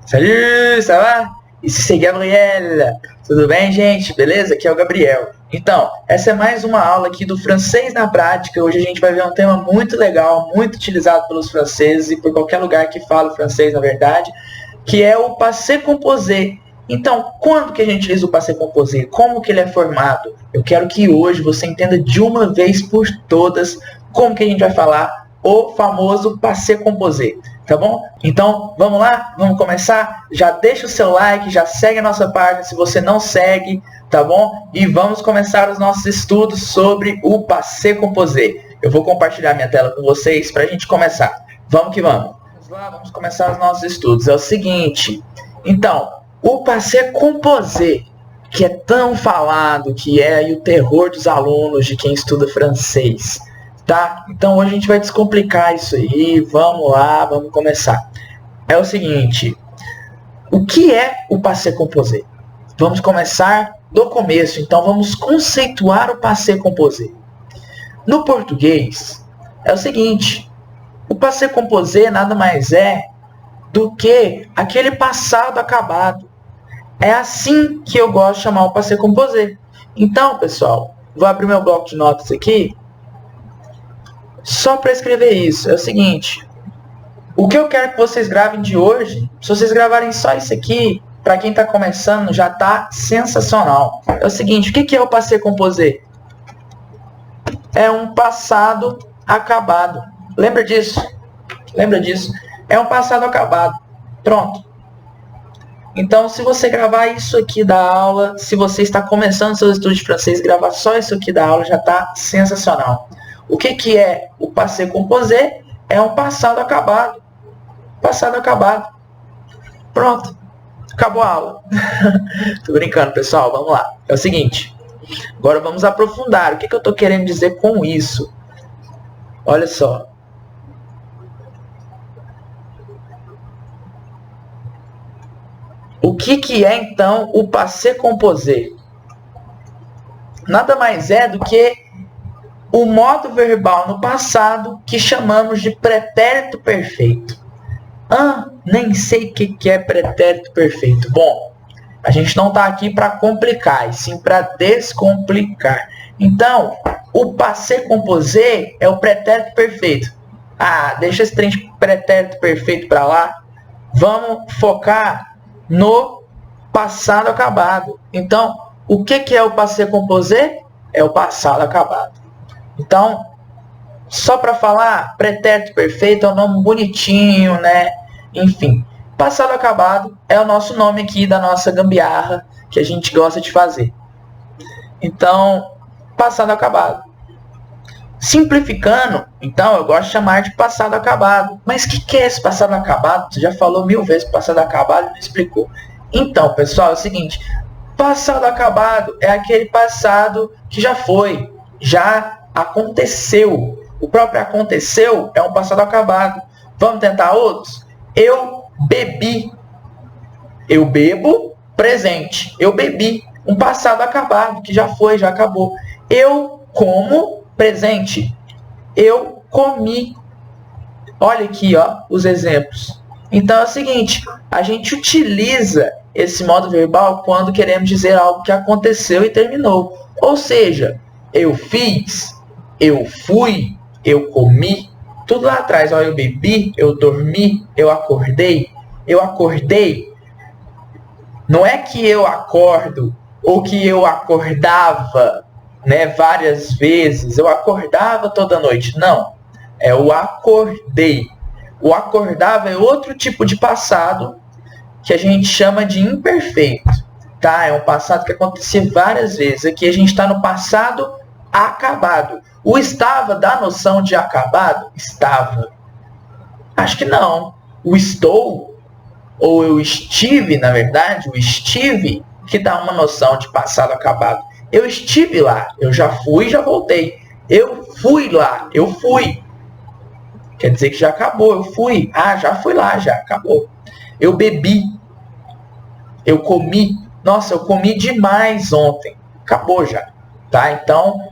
Salut, ça va? Ici c'est Gabriel. Tudo bem, gente? Beleza? Aqui é o Gabriel. Então, essa é mais uma aula aqui do francês na prática. Hoje a gente vai ver um tema muito legal, muito utilizado pelos franceses e por qualquer lugar que fala francês, na verdade, que é o passé composé. Então, quando que a gente utiliza o passé composé? Como que ele é formado? Eu quero que hoje você entenda de uma vez por todas como que a gente vai falar o famoso passé composé. Tá bom? Então, vamos lá? Vamos começar? Já deixa o seu like, já segue a nossa página se você não segue, tá bom? E vamos começar os nossos estudos sobre o passé composé. Eu vou compartilhar minha tela com vocês para a gente começar. Vamos que vamos. Vamos lá, vamos começar os nossos estudos. É o seguinte, então, o passé composé, que é tão falado, que é aí o terror dos alunos de quem estuda francês. Tá? Então hoje a gente vai descomplicar isso aí, vamos lá, vamos começar. É o seguinte, o que é o passé composé? Vamos começar do começo, então vamos conceituar o passé composé. No português, é o seguinte, o passé composé nada mais é do que aquele passado acabado. É assim que eu gosto de chamar o passé composé. Então, pessoal, vou abrir meu bloco de notas aqui, só para escrever isso. É o seguinte, o que eu quero que vocês gravem de hoje, se vocês gravarem só isso aqui, para quem está começando, já está sensacional. É o seguinte, o que é o passé composé? É um passado acabado. Lembra disso? Lembra disso? É um passado acabado. Pronto. Então, se você gravar isso aqui da aula, se você está começando seus estudos de francês, gravar só isso aqui da aula já está sensacional. O que é o passé composé? É um passado acabado. Passado acabado. Pronto. Acabou a aula. Tô brincando, pessoal. Vamos lá. É o seguinte. Agora vamos aprofundar. O que eu estou querendo dizer com isso? Olha só. O que é, então, o passé composé? Nada mais é do que o modo verbal no passado que chamamos de pretérito perfeito. Nem sei o que é pretérito perfeito. Bom, a gente não está aqui para complicar, e sim para descomplicar. Então, o passé composé é o pretérito perfeito. Deixa esse trem de pretérito perfeito para lá. Vamos focar no passado acabado. Então, o que é o passé composé? É o passado acabado. Então, só para falar, pretérito perfeito é um nome bonitinho, né? Enfim, passado acabado é o nosso nome aqui da nossa gambiarra que a gente gosta de fazer. Então, passado acabado. Simplificando, então, eu gosto de chamar de passado acabado. Mas o que é esse passado acabado? Você já falou 1000 vezes passado acabado e não explicou. Então, pessoal, é o seguinte, passado acabado é aquele passado que já foi, já aconteceu. O próprio aconteceu é um passado acabado. Vamos tentar outros? Eu bebi. Eu bebo, presente. Eu bebi. Um passado acabado, que já foi, já acabou. Eu como, presente. Eu comi. Olha aqui, ó, os exemplos. Então é o seguinte, a gente utiliza esse modo verbal quando queremos dizer algo que aconteceu e terminou. Ou seja, eu fiz, eu fui, eu comi, tudo lá atrás. Ó, eu bebi, eu dormi, eu acordei. Eu acordei. Não é que eu acordo ou que eu acordava, né, várias vezes. Eu acordava toda noite. Não. É o acordei. O acordava é outro tipo de passado que a gente chama de imperfeito. Tá? É um passado que acontecia várias vezes. Aqui a gente está no passado acabado. O estava dá noção de acabado? Estava. Acho que não. O estou, ou eu estive, na verdade, o estive, que dá uma noção de passado acabado. Eu estive lá, eu já fui e já voltei. Eu fui lá, eu fui. Quer dizer que já acabou, eu fui. Já fui lá, já acabou. Eu bebi. Eu comi. Nossa, eu comi demais ontem. Acabou já. Tá? Então,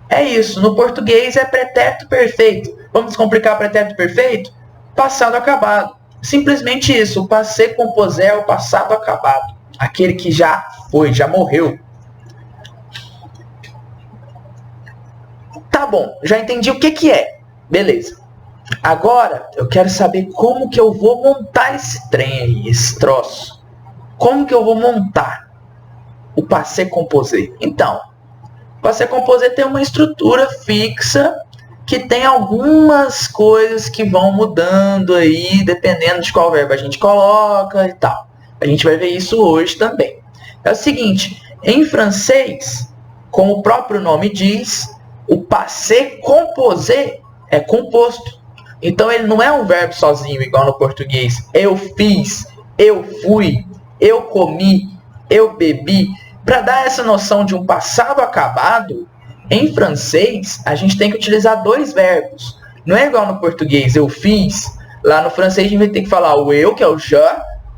é isso. No português é pretérito perfeito. Vamos complicar pretérito perfeito? Passado acabado. simplesmente isso. O passé composé é o passado acabado. Aquele que já foi, já morreu. Tá bom, já entendi o que é. Beleza. Agora, eu quero saber como que eu vou montar esse trem aí, esse troço. Como que eu vou montar o passé composé? Então, o passé composé tem uma estrutura fixa que tem algumas coisas que vão mudando aí, dependendo de qual verbo a gente coloca e tal. A gente vai ver isso hoje também. É o seguinte, em francês, como o próprio nome diz, o passé composé é composto. Então ele não é um verbo sozinho, igual no português. Eu fiz, eu fui, eu comi, eu bebi. Para dar essa noção de um passado acabado, em francês, a gente tem que utilizar dois verbos. Não é igual no português, eu fiz. Lá no francês a gente vai ter que falar o eu, que é o je,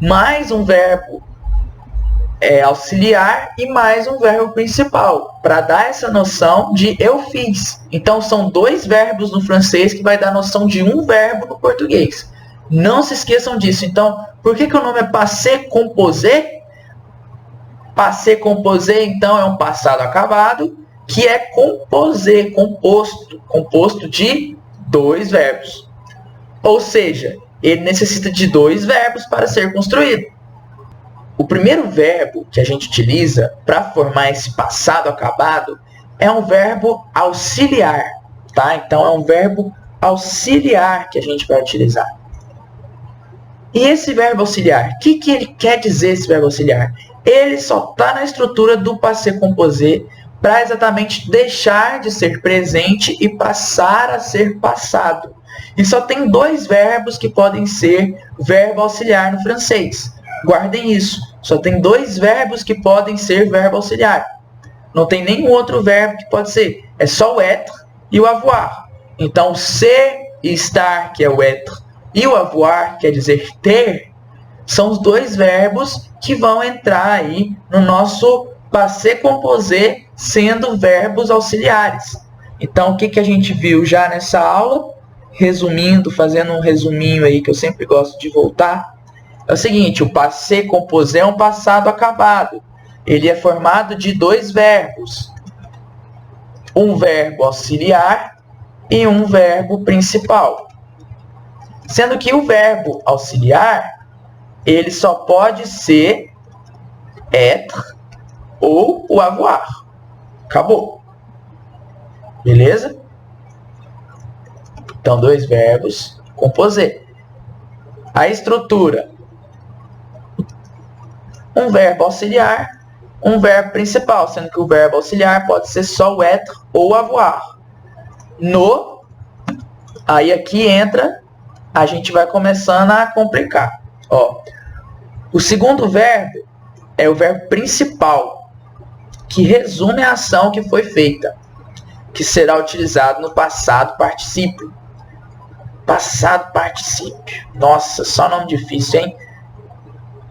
mais um verbo auxiliar e mais um verbo principal, para dar essa noção de eu fiz. Então são dois verbos no francês que vai dar noção de um verbo no português. Não se esqueçam disso. Então, por que o nome é passé composé? Passé composé, então, é um passado acabado, que é composé, composto de dois verbos. Ou seja, ele necessita de dois verbos para ser construído. O primeiro verbo que a gente utiliza para formar esse passado acabado é um verbo auxiliar, tá? Então é um verbo auxiliar que a gente vai utilizar. E esse verbo auxiliar, o que ele quer dizer, esse verbo auxiliar? Ele só está na estrutura do passé composé para exatamente deixar de ser presente e passar a ser passado. E só tem dois verbos que podem ser verbo auxiliar no francês. Guardem isso. Só tem dois verbos que podem ser verbo auxiliar. Não tem nenhum outro verbo que pode ser. É só o être e o avoir. Então, ser e estar, que é o être, e o avoir, quer dizer ter, são os dois verbos que vão entrar aí no nosso passé composé, sendo verbos auxiliares. Então, o que a gente viu já nessa aula? Resumindo, fazendo um resuminho aí que eu sempre gosto de voltar. É o seguinte, o passé composé é um passado acabado. Ele é formado de dois verbos. Um verbo auxiliar e um verbo principal. Sendo que o verbo auxiliar, ele só pode ser être ou o avoir. Acabou. Beleza? Então, dois verbos, composé. A estrutura. Um verbo auxiliar, um verbo principal, sendo que o verbo auxiliar pode ser só o être ou o avoir. Aí aqui entra, a gente vai começando a complicar. Ó, o segundo verbo é o verbo principal, que resume a ação que foi feita, que será utilizado no passado particípio. Passado particípio. Nossa, só nome difícil, hein?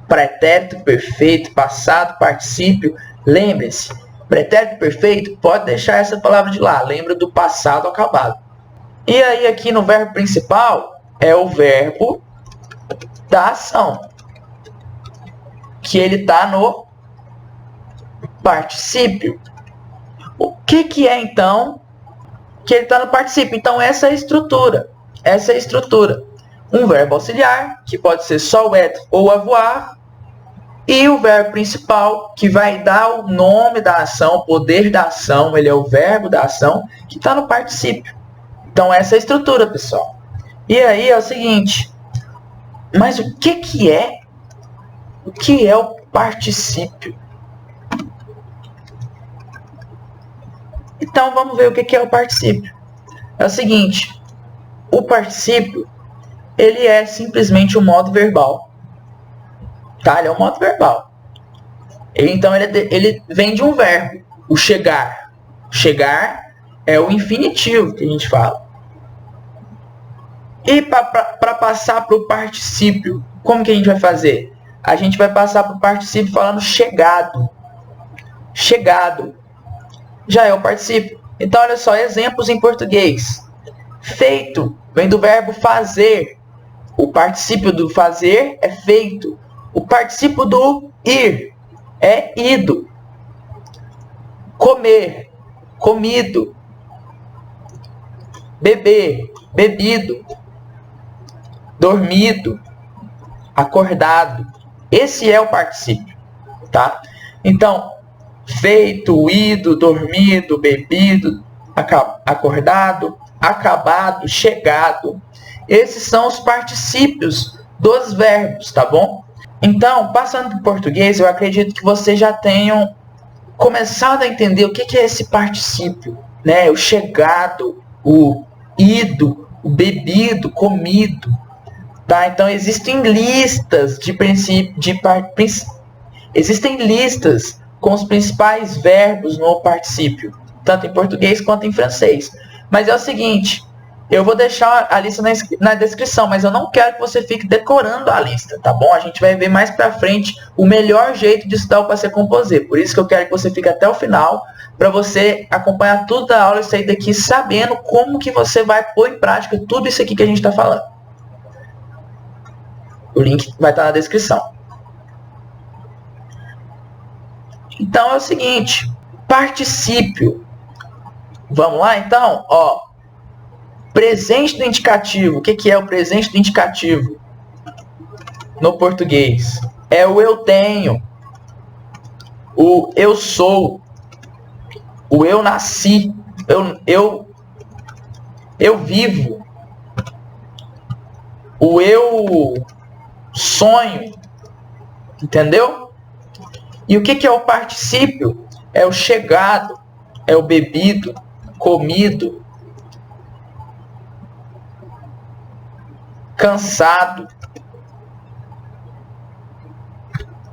Pretérito perfeito, passado particípio. Lembre-se, pretérito perfeito, pode deixar essa palavra de lá. Lembra do passado acabado. E aí aqui no verbo principal é o verbo da ação, que ele está no particípio. O que é então que ele está no particípio? Então essa é a estrutura. Essa é a estrutura. Um verbo auxiliar, que pode ser só o être ou o avoir, e o verbo principal, que vai dar o nome da ação, o poder da ação, ele é o verbo da ação, que está no particípio. Então essa é a estrutura, pessoal. E aí é o seguinte, mas o que é? O que é o particípio? Então vamos ver o que é o particípio. É o seguinte, o particípio, ele é simplesmente um modo verbal. Tá? Ele é um modo verbal. Então ele vem de um verbo, o chegar. Chegar é o infinitivo que a gente fala. E para passar para o particípio, como que a gente vai fazer? A gente vai passar para o particípio falando chegado. Chegado. Já é o particípio. Então, olha só, exemplos em português. Feito vem do verbo fazer. O particípio do fazer é feito. O particípio do ir é ido. Comer, comido. Beber, bebido. Dormido, acordado. Esse é o particípio, tá? Então, feito, ido, dormido, bebido, acordado, acabado, chegado. Esses são os particípios dos verbos, tá bom? Então, passando para o português, eu acredito que vocês já tenham começado a entender o que é esse particípio, né? O chegado, o ido, o bebido, comido, tá? Então, existem listas de existem listas com os principais verbos no particípio, tanto em português quanto em francês. Mas é o seguinte, eu vou deixar a lista na descrição, mas eu não quero que você fique decorando a lista, tá bom? A gente vai ver mais pra frente o melhor jeito de estudar o passé composé. Por isso que eu quero que você fique até o final, para você acompanhar tudo da aula e sair daqui sabendo como que você vai pôr em prática tudo isso aqui que a gente está falando. O link vai estar na descrição. Então é o seguinte, particípio. Vamos lá então? Ó, presente do indicativo. O que é o presente do indicativo no português? É o eu tenho, o eu sou, o eu nasci, eu vivo, o eu sonho, entendeu? E o que é o particípio? É o chegado, é o bebido, comido, cansado,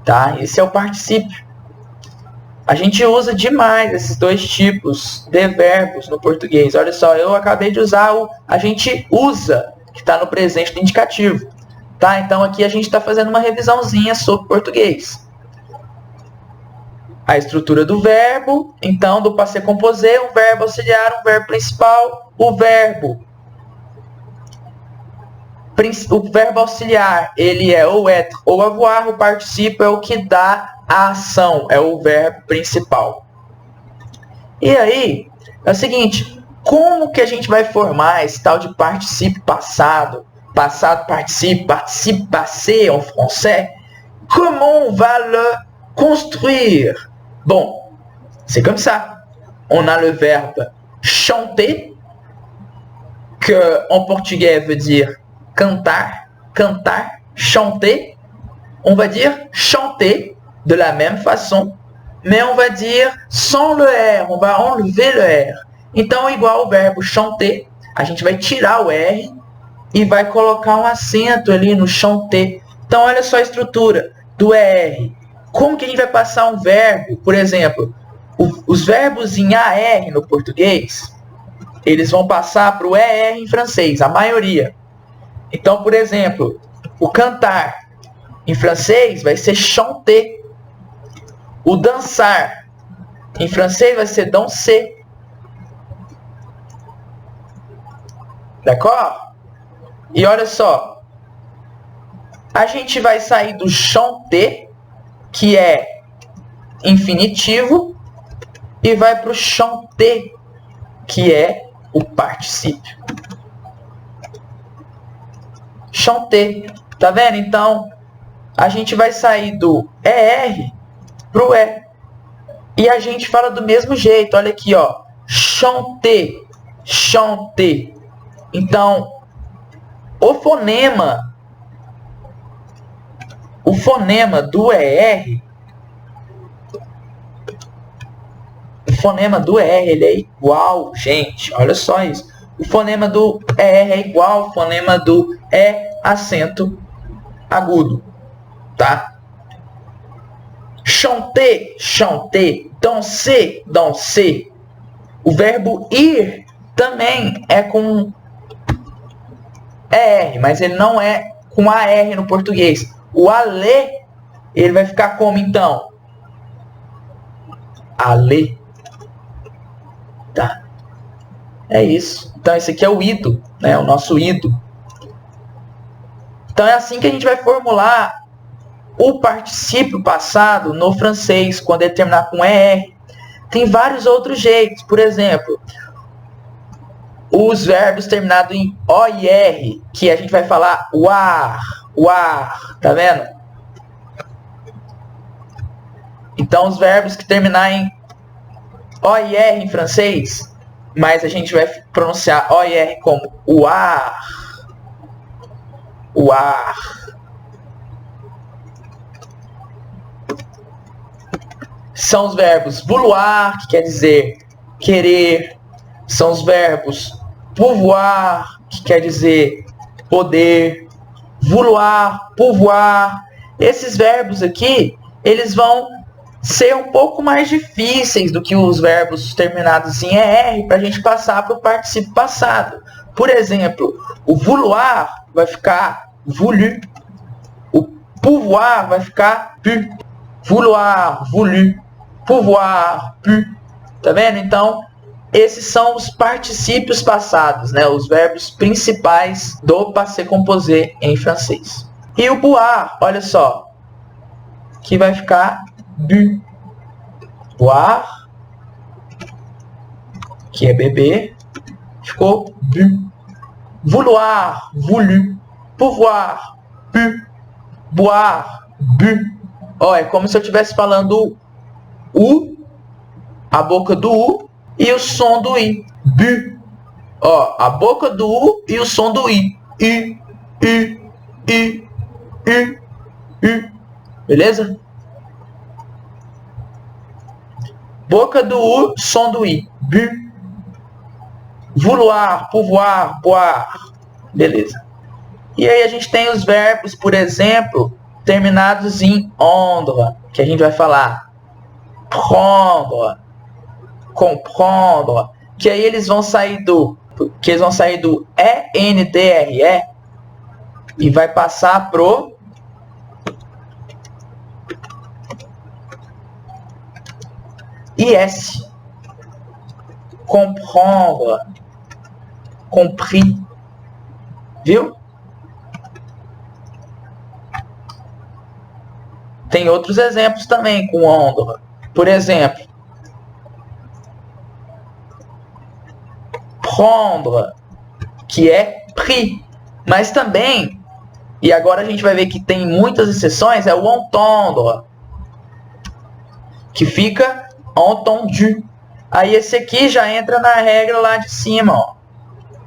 tá? Esse é o particípio. A gente usa demais esses dois tipos de verbos no português. Olha só, eu acabei de usar o a gente usa, que está no presente do indicativo, tá? Então aqui a gente está fazendo uma revisãozinha sobre português. A estrutura do verbo, então, do passé composé, um verbo auxiliar, um verbo principal, o verbo auxiliar, ele é ou être ou avoir, o particípio é o que dá a ação, é o verbo principal. E aí, é o seguinte, como que a gente vai formar esse tal de particípio passado, passado participe, participe passé en français? Comment on va le construire? Bon, c'est comme ça. On a le verbe chanter, que en portugais veut dire cantar, cantar, chanter. On va dire chanter de la même façon, mais on va dire sans le R, on va enlever le R. Então, igual o verbo chanter, a gente vai tirar o R e vai colocar um acento ali no chanter. Então, olha só a estrutura do ER. Como que a gente vai passar um verbo? Por exemplo, os verbos em AR no português, eles vão passar para o ER em francês, a maioria. Então, por exemplo, o cantar em francês vai ser chanter. O dançar em francês vai ser danser. D'accord? E olha só, a gente vai sair do chanter, que é infinitivo, e vai para o chanter, que é o particípio. Chanter, tá vendo? Então, a gente vai sair do ER para o E. E a gente fala do mesmo jeito, olha aqui, ó. Chanter, chanter. Então, o fonema do ER, ele é igual, gente, olha só isso. O fonema do ER é igual ao fonema do E acento agudo, tá? Chanter, chanter, danser, danser. O verbo ir também é com ER, mas ele não é com AR no português. O aller, ele vai ficar como então? Aller. Tá? É isso. Então esse aqui é o ido, né? O nosso ido. Então é assim que a gente vai formular o particípio passado no francês, quando ele terminar com ER. Tem vários outros jeitos. Por exemplo, os verbos terminados em OIR, que a gente vai falar UAR, tá vendo? Então os verbos que terminar em OIR em francês, mas a gente vai pronunciar OIR como UAR, são os verbos vouloir, que quer dizer querer, são os verbos pouvoir, que quer dizer poder, vouloir, pouvoir. Esses verbos aqui, eles vão ser um pouco mais difíceis do que os verbos terminados em ER para a gente passar para o particípio passado. Por exemplo, o vouloir vai ficar voulu, o pouvoir vai ficar pu, vouloir, voulu, pouvoir, pu. Tá vendo? Então, esses são os particípios passados, né? Os verbos principais do passé composé em francês. E o boire, olha só, que vai ficar bu. Boire, que é beber, ficou bu. Vouloir, voulu, pouvoir, pu, boire, bu. Ó, é como se eu estivesse falando U, a boca do U e o som do I. Bu. Ó, a boca do U e o som do I. I, I, I, I, I. Beleza? Boca do U, som do I. Bu. Vouloir, pouvoir, boire. Beleza. E aí a gente tem os verbos, por exemplo, terminados em ondre, que a gente vai falar prendre, comprendre, que aí eles vão sair do ENDRE e vai passar pro IS. Comprendre, compris. Viu? Tem outros exemplos também com ondre. Por exemplo, prendre, que é pris. Mas também, e agora a gente vai ver que tem muitas exceções, é o entendre, que fica entendu. Aí esse aqui já entra na regra lá de cima, ó,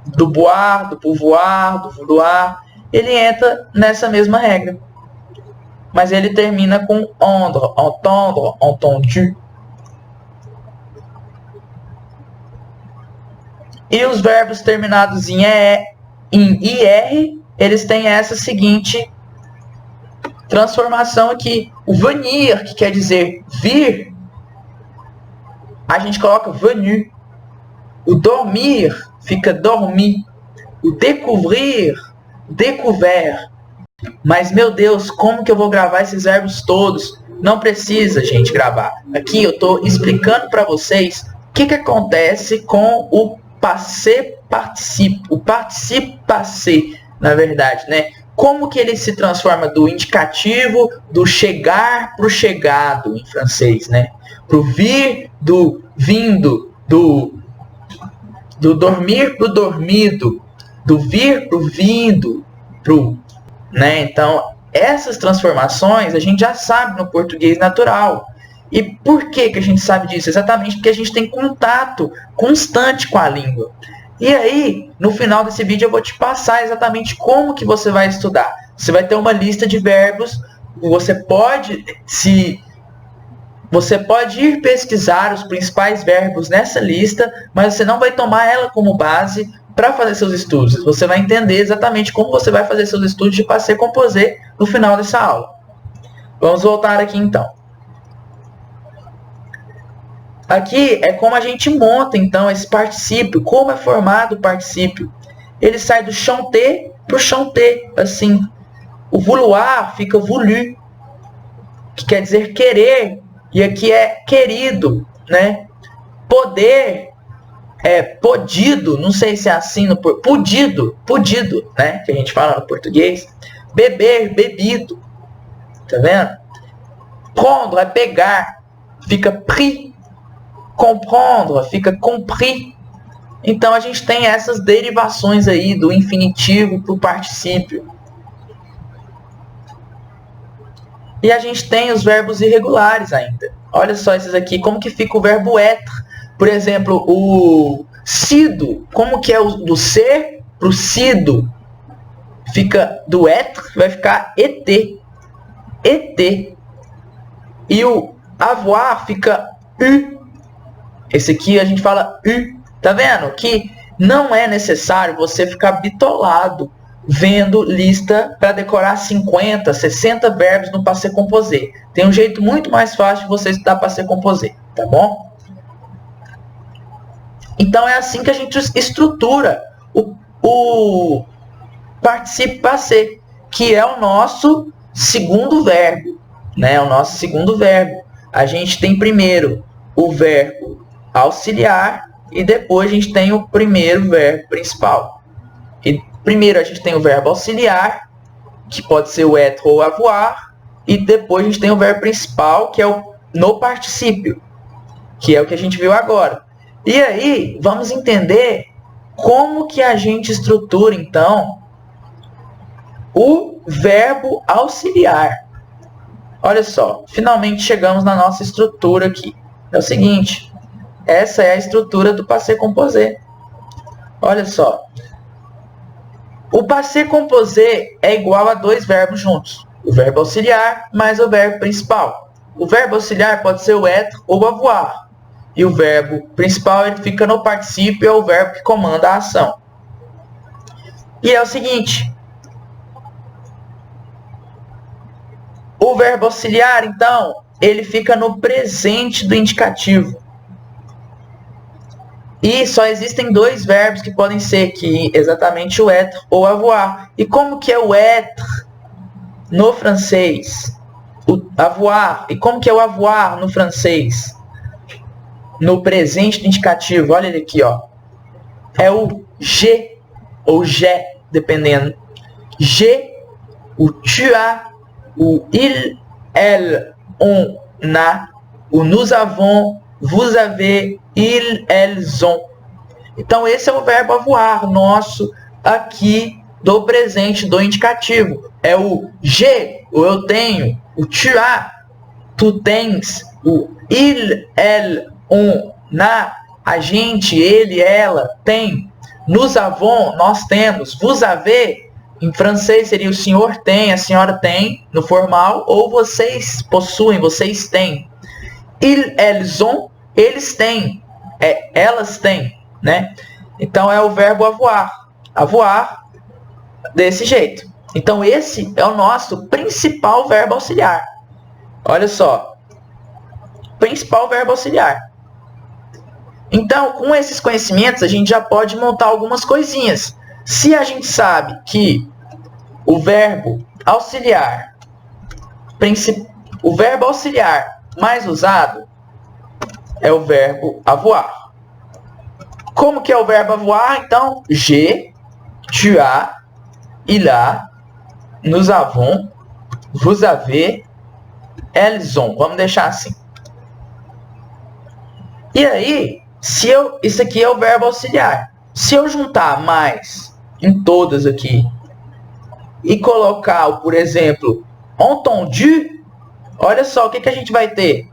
do boire, do pouvoir, do vouloir. Ele entra nessa mesma regra. Mas ele termina com ondre, entendre, entendu. E os verbos terminados em IR, eles têm essa seguinte transformação aqui. O venir, que quer dizer vir, a gente coloca venu. O dormir fica dormi. O découvrir, découvert. Mas, meu Deus, como que eu vou gravar esses verbos todos? Não precisa, gente, gravar. Aqui eu estou explicando para vocês o que acontece com o passé participe. O participe passé, na verdade, né? Como que ele se transforma do indicativo, do chegar para o chegado, em francês, né? Para o vir, do vindo, do dormir para o dormido, do vir para o vindo, pro, né? Então, essas transformações a gente já sabe no português natural. E por que a gente sabe disso? Exatamente porque a gente tem contato constante com a língua. E aí, no final desse vídeo, eu vou te passar exatamente como que você vai estudar. Você vai ter uma lista de verbos. Você pode ir pesquisar os principais verbos nessa lista, mas você não vai tomar ela como base para fazer seus estudos. Você vai entender exatamente como você vai fazer seus estudos de passé composé no final dessa aula. Vamos voltar aqui então. Aqui é como a gente monta então esse particípio, como é formado o particípio. Ele sai do chanter para o chanter, assim. O vouloir fica voulu, que quer dizer querer, e aqui é querido, né? Poder é podido, não sei se é assim no podido, né? Que a gente fala no português. Beber, bebido. Tá vendo? Prendre é pegar. Fica pris. Comprendre fica compris. Então a gente tem essas derivações aí do infinitivo para o particípio. E a gente tem os verbos irregulares ainda. Olha só esses aqui, como que fica o verbo être. Por exemplo, o sido, como que é o do ser para o sido? Fica do être, vai ficar et. Et. E o avoir fica u. Esse aqui a gente fala u. Tá vendo? Que não é necessário você ficar bitolado vendo lista para decorar 50, 60 verbos no passé composé. Tem um jeito muito mais fácil de você estudar passé composé, tá bom? Então é assim que a gente estrutura o participe passé, que é o nosso segundo verbo, né? O nosso segundo verbo. A gente tem primeiro o verbo auxiliar e depois a gente tem o primeiro verbo principal. E primeiro a gente tem o verbo auxiliar, que pode ser o être ou avoir, e depois a gente tem o verbo principal, que é o no particípio, que é o que a gente viu agora. E aí, vamos entender como que a gente estrutura, então, o verbo auxiliar. Olha só, finalmente chegamos na nossa estrutura aqui. É o seguinte, essa é a estrutura do passé composé. Olha só. O passé composé é igual a dois verbos juntos. O verbo auxiliar mais o verbo principal. O verbo auxiliar pode ser o être ou o avoir. E o verbo principal ele fica no particípio, é o verbo que comanda a ação. E é o seguinte. O verbo auxiliar, então, ele fica no presente do indicativo. E só existem dois verbos que podem ser, que exatamente o être ou avoir. E como que é o être no francês? O avoir. E como que é o avoir no francês? No presente do indicativo. Olha ele aqui, ó. É o je ou je, dependendo. Je, o tu as, o il, elle, on a, o nous avons, vous avez, ils, elles ont. Então esse é o verbo avoir nosso aqui do presente do indicativo. É o je, o eu tenho, o tu as, tu tens, o il, elle, on a gente, ele, ela tem, nous avons, nós temos, vous avez, em francês seria o senhor tem, a senhora tem, no formal, ou vocês possuem, vocês têm. Ils, elles ont, eles têm, elas têm, né? Então é o verbo avoir. Avoir desse jeito. Então esse é o nosso principal verbo auxiliar. Olha só. Principal verbo auxiliar. Então, com esses conhecimentos, a gente já pode montar algumas coisinhas. Se a gente sabe que o verbo auxiliar mais usado é o verbo avoir. Como que é o verbo avoir? Então, je, tu as, il a, nous avons, vous avez, elles ont. Vamos deixar assim. E aí, isso aqui é o verbo auxiliar. Se eu juntar mais em todas aqui e colocar, por exemplo, entendu, olha só o que a gente vai ter.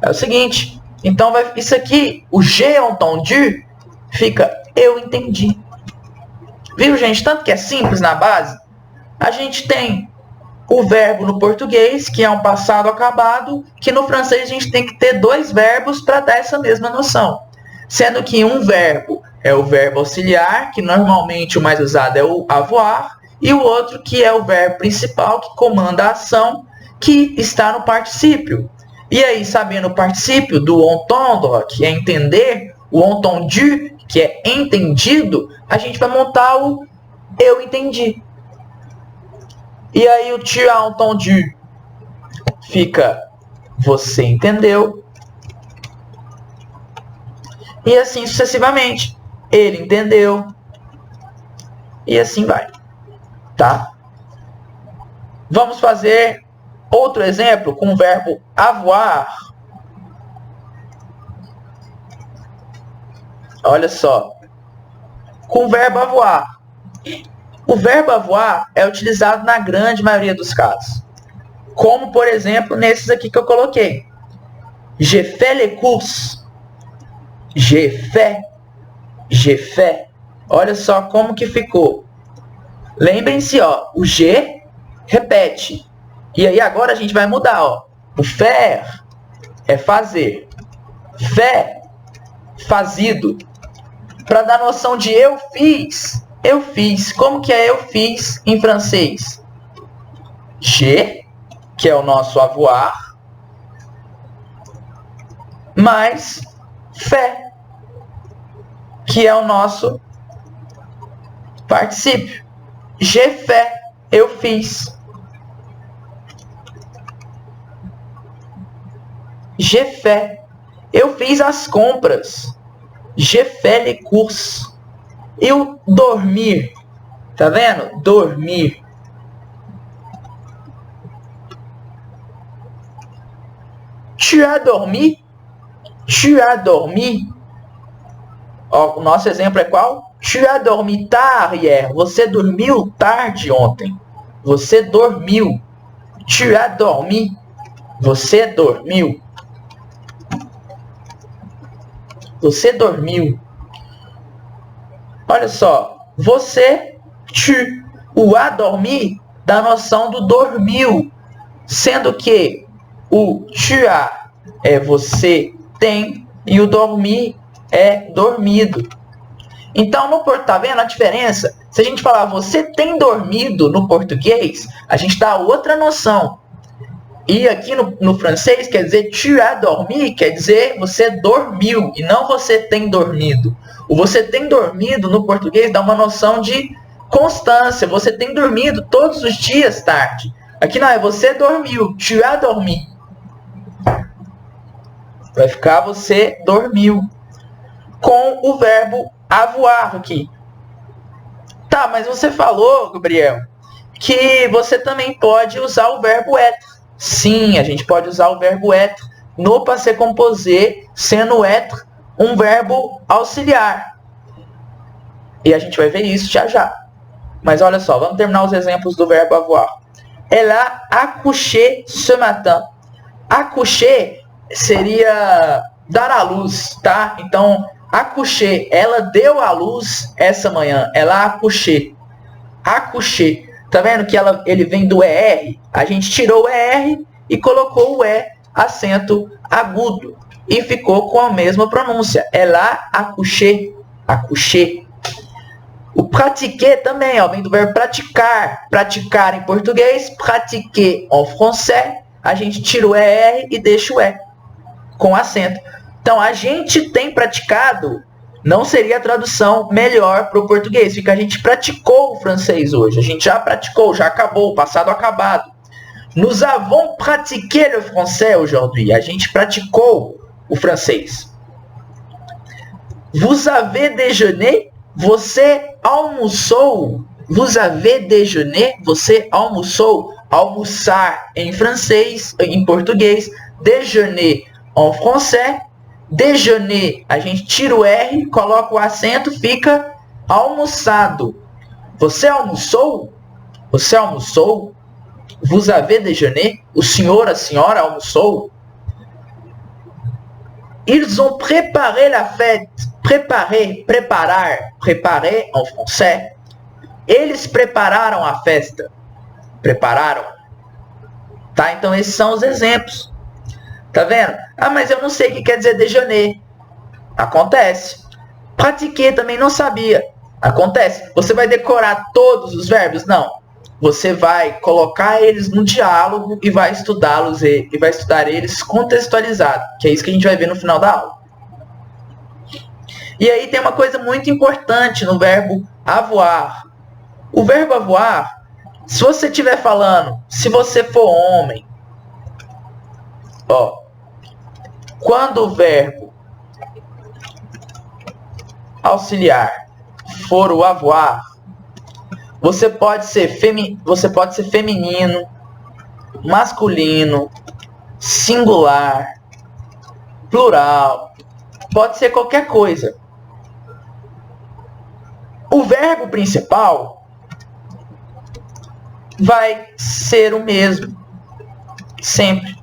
É o seguinte, então isso aqui, o j'ai entendu, fica eu entendi. Viu, gente? Tanto que é simples na base. A gente tem o verbo no português, que é um passado acabado, que no francês a gente tem que ter dois verbos para dar essa mesma noção. Sendo que um verbo é o verbo auxiliar, que normalmente o mais usado é o avoir, e o outro que é o verbo principal, que comanda a ação, que está no particípio. E aí, sabendo o particípio do entendre, que é entender, o entendu, que é entendido, a gente vai montar o eu entendi. E aí o tu as entendu fica você entendeu. E assim sucessivamente. Ele entendeu. E assim vai. Tá? Vamos fazer outro exemplo com o verbo avoir. Olha só. Com o verbo avoir. O verbo avoir é utilizado na grande maioria dos casos. Como, por exemplo, nesses aqui que eu coloquei. J'ai fait les courses. J'ai fait. J'ai fait. Olha só como que ficou. Lembrem-se, ó, o G repete. E aí agora a gente vai mudar, ó. O faire é fazer. Fait, fazido. Para dar noção de eu fiz. Eu fiz. Como que é eu fiz em francês? J'ai, que é o nosso avoir, mais fait, que é o nosso particípio. J'ai fait, eu fiz. J'ai fait, eu fiz as compras. J'ai fait les courses. E o dormir, tá vendo? Dormir. Tu as dormi? Tu as dormi? Ó, o nosso exemplo é qual? Tu as dormi tard hier. Você dormiu tarde ontem. Você dormiu. Tu as dormi. Você dormiu. Você dormiu. Olha só. Você, tu, o a dormir dá noção do dormiu. Sendo que o tu as é você tem e o dormir é dormido. Então, tá vendo a diferença? Se a gente falar você tem dormido no português, a gente dá outra noção. E aqui no francês quer dizer tu as dormi, quer dizer você dormiu e não você tem dormido. O você tem dormido no português dá uma noção de constância. Você tem dormido todos os dias tarde. Aqui não, é você dormiu, tu as dormi. Vai ficar você dormiu. Com o verbo avoir aqui. Tá, mas você falou, Gabriel, que você também pode usar o verbo être. Sim, a gente pode usar o verbo être no passé composé, sendo être um verbo auxiliar. E a gente vai ver isso já já. Mas olha só, vamos terminar os exemplos do verbo avoir. Elle a accouché ce matin. Accoucher seria dar à luz, tá? Então, accoucher, ela deu à luz essa manhã. Ela accouché. Accouché. Tá vendo que ele vem do ER? A gente tirou o ER e colocou o E, acento agudo. E ficou com a mesma pronúncia. Ela accouché. Accouché. O pratiquer também, ó, vem do verbo praticar. Praticar em português, pratiquer en français. A gente tira o ER e deixa o E com acento. Então, a gente tem praticado, não seria a tradução melhor para o português. Fica, a gente praticou o francês hoje. A gente já praticou, já acabou, passado acabado. Nous avons pratiqué le français aujourd'hui. A gente praticou o francês. Vous avez déjeuné? Você almoçou? Vous avez déjeuné? Você almoçou? Almoçar em francês, em português. Déjeuner en français. Déjeuner, a gente tira o R, coloca o acento, fica almoçado. Você almoçou? Você almoçou? Vous avez déjeuné? O senhor, a senhora almoçou? Ils ont préparé la fête. Préparer, préparar. Préparer en français. Eles prepararam a festa. Prepararam. Tá? Então, esses são os exemplos. Tá vendo? Ah, mas eu não sei o que quer dizer déjeuner. Acontece. Pratiquer também não sabia. Acontece. Você vai decorar todos os verbos? Não. Você vai colocar eles no diálogo e vai estudá-los e vai estudar eles contextualizado, que é isso que a gente vai ver no final da aula. E aí tem uma coisa muito importante no verbo avoir. O verbo avoir, se você estiver falando, se você for homem, ó, quando o verbo auxiliar for o avoir, você pode ser feminino, masculino, singular, plural, pode ser qualquer coisa. O verbo principal vai ser o mesmo, sempre.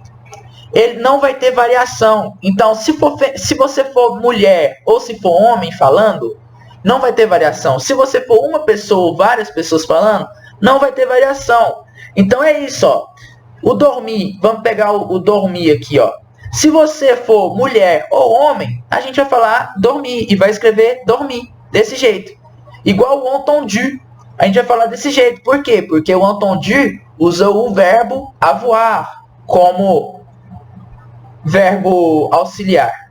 Ele não vai ter variação. Então, se você for mulher ou se for homem falando, não vai ter variação. Se você for uma pessoa ou várias pessoas falando, não vai ter variação. Então é isso, ó. O dormir, vamos pegar o dormir aqui, ó. Se você for mulher ou homem, a gente vai falar dormir e vai escrever dormir, desse jeito. Igual o entendu, a gente vai falar desse jeito. Por quê? Porque o entendu usa o verbo avoir como verbo auxiliar.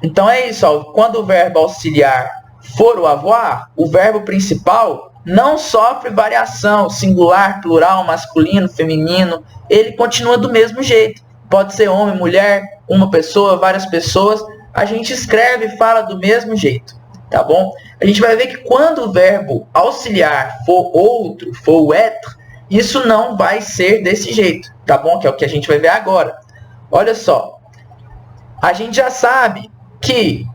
Então é isso, ó. Quando o verbo auxiliar for o avoir, o verbo principal não sofre variação, singular, plural, masculino, feminino, ele continua do mesmo jeito. Pode ser homem, mulher, uma pessoa, várias pessoas, a gente escreve e fala do mesmo jeito, tá bom? A gente vai ver que quando o verbo auxiliar for outro, for o être, isso não vai ser desse jeito, tá bom? Que é o que a gente vai ver agora. Olha só, a gente já sabe que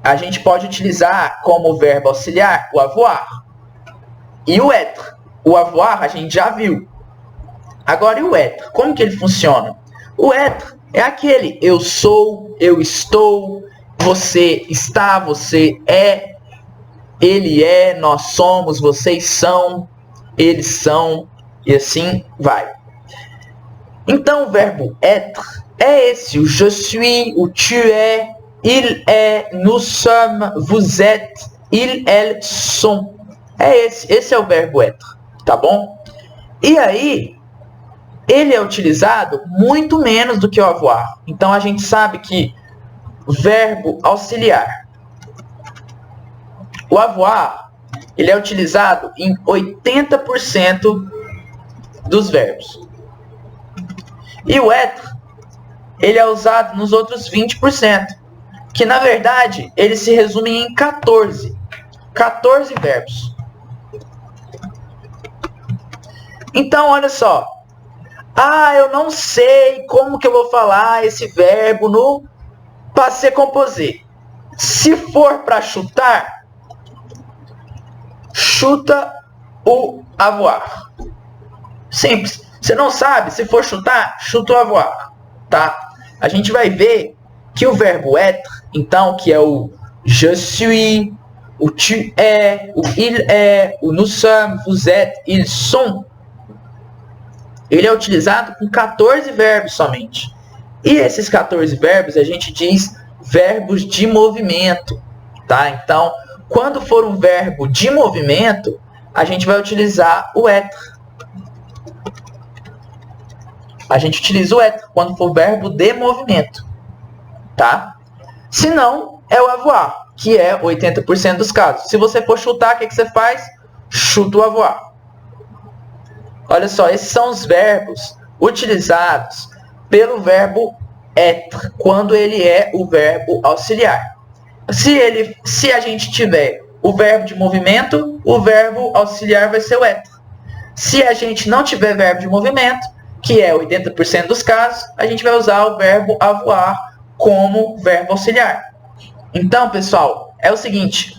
a gente pode utilizar como verbo auxiliar o avoir e o être. O avoir a gente já viu. Agora, e o être? Como que ele funciona? O être é aquele eu sou, eu estou, você está, você é, ele é, nós somos, vocês são, eles são, e assim vai. Então, o verbo être é esse, o je suis, o tu es, il est, nous sommes, vous êtes, ils, elles sont. É esse é o verbo être, tá bom? E aí, ele é utilizado muito menos do que o avoir. Então, a gente sabe que verbo auxiliar, o avoir, ele é utilizado em 80% dos verbos. E o être, ele é usado nos outros 20%, que na verdade, eles se resumem em 14 verbos. Então, olha só. Ah, eu não sei como que eu vou falar esse verbo no passé composé. Se for para chutar, chuta o avoir. Simples. Você não sabe? Se for chutar, chuta o avoir. Tá? A gente vai ver que o verbo être, então, que é o je suis, o tu es, o il est, o nous sommes, vous êtes, ils sont, ele é utilizado com 14 verbos somente. E esses 14 verbos a gente diz verbos de movimento, tá? Então, quando for um verbo de movimento, a gente vai utilizar o être. A gente utiliza o être quando for verbo de movimento, tá? Se não, é o avoir, que é 80% dos casos. Se você for chutar, o que você faz? Chuta o avoir. Olha só, esses são os verbos utilizados pelo verbo être, quando ele é o verbo auxiliar. Se a gente tiver o verbo de movimento, o verbo auxiliar vai ser o être. Se a gente não tiver verbo de movimento, que é 80% dos casos, a gente vai usar o verbo avoir como verbo auxiliar. Então, pessoal, é o seguinte,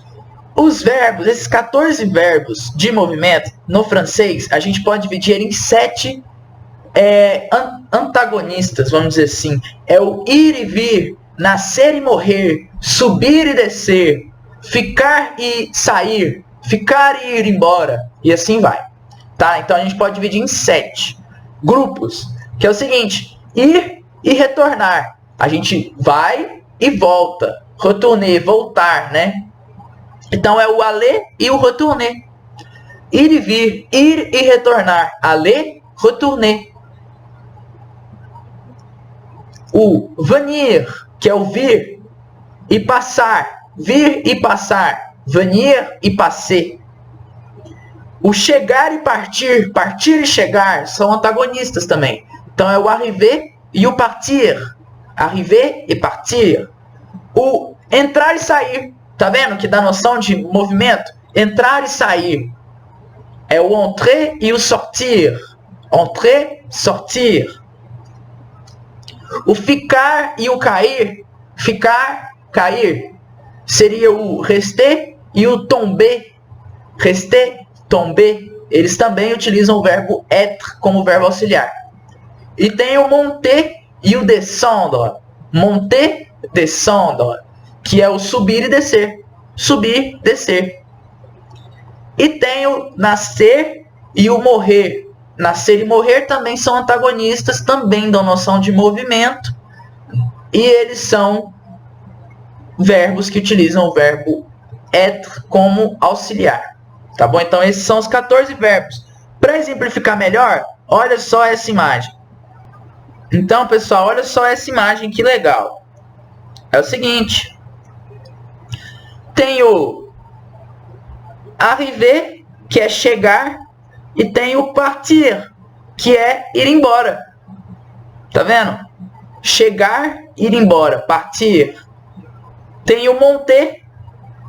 os verbos, esses 14 verbos de movimento, no francês, a gente pode dividir em 7 antagonistas, vamos dizer assim. É o ir e vir, nascer e morrer, subir e descer, ficar e sair, ficar e ir embora, e assim vai. Tá? Então a gente pode dividir em 7 grupos, que é o seguinte, ir e retornar. A gente vai e volta, retourner, voltar, né? Então é o aller e o retourner. Ir e vir, ir e retornar. Aller, retourner. O venir, que é o vir e passar. Vir e passar. Venir e passer. O chegar e partir, partir e chegar, são antagonistas também. Então é o arriver e o partir. Arriver e partir. O entrar e sair. Tá vendo que dá noção de movimento? Entrar e sair. É o entrer e o sortir. Entrer, sortir. O ficar e o cair. Ficar, cair. Seria o rester e o tomber. Rester, tomber. Eles também utilizam o verbo être como verbo auxiliar. E tem o monter e o descendre. Monter, descendre. Que é o subir e descer. Subir, descer. E tem o nascer e o morrer. Nascer e morrer também são antagonistas, também dão noção de movimento. E eles são verbos que utilizam o verbo être como auxiliar. Tá bom? Então esses são os 14 verbos. Para exemplificar melhor, olha só essa imagem. Então, pessoal, olha só essa imagem, que legal. É o seguinte. Tem o arriver, que é chegar, e tem o partir, que é ir embora. Tá vendo? Chegar, ir embora, partir. Tem o monter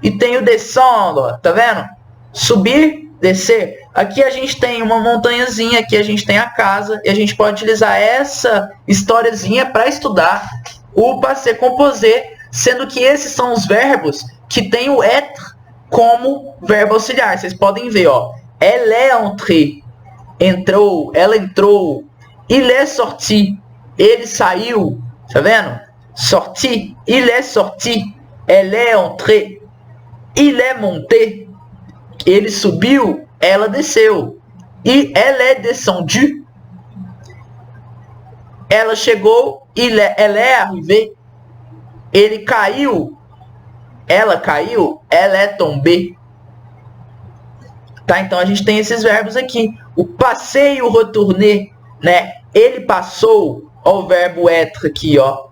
e tem o descendre, tá vendo? Subir, descer. Aqui a gente tem uma montanhazinha, aqui a gente tem a casa, e a gente pode utilizar essa historiazinha para estudar o passé composé, sendo que esses são os verbos que tem o être como verbo auxiliar. Vocês podem ver, ó. Elle est entrée, entrou, ela entrou. Il est sorti, ele saiu, tá vendo? Sorti, il est sorti. Elle est entrée, il est monté, ele subiu, ela desceu. E elle est descendue, ela chegou, elle est arrivée, ele caiu, ela caiu, elle est tombée. Tá? Então a gente tem esses verbos aqui. O passé e o retourner, né? Ele passou, ó, o verbo être aqui, ó.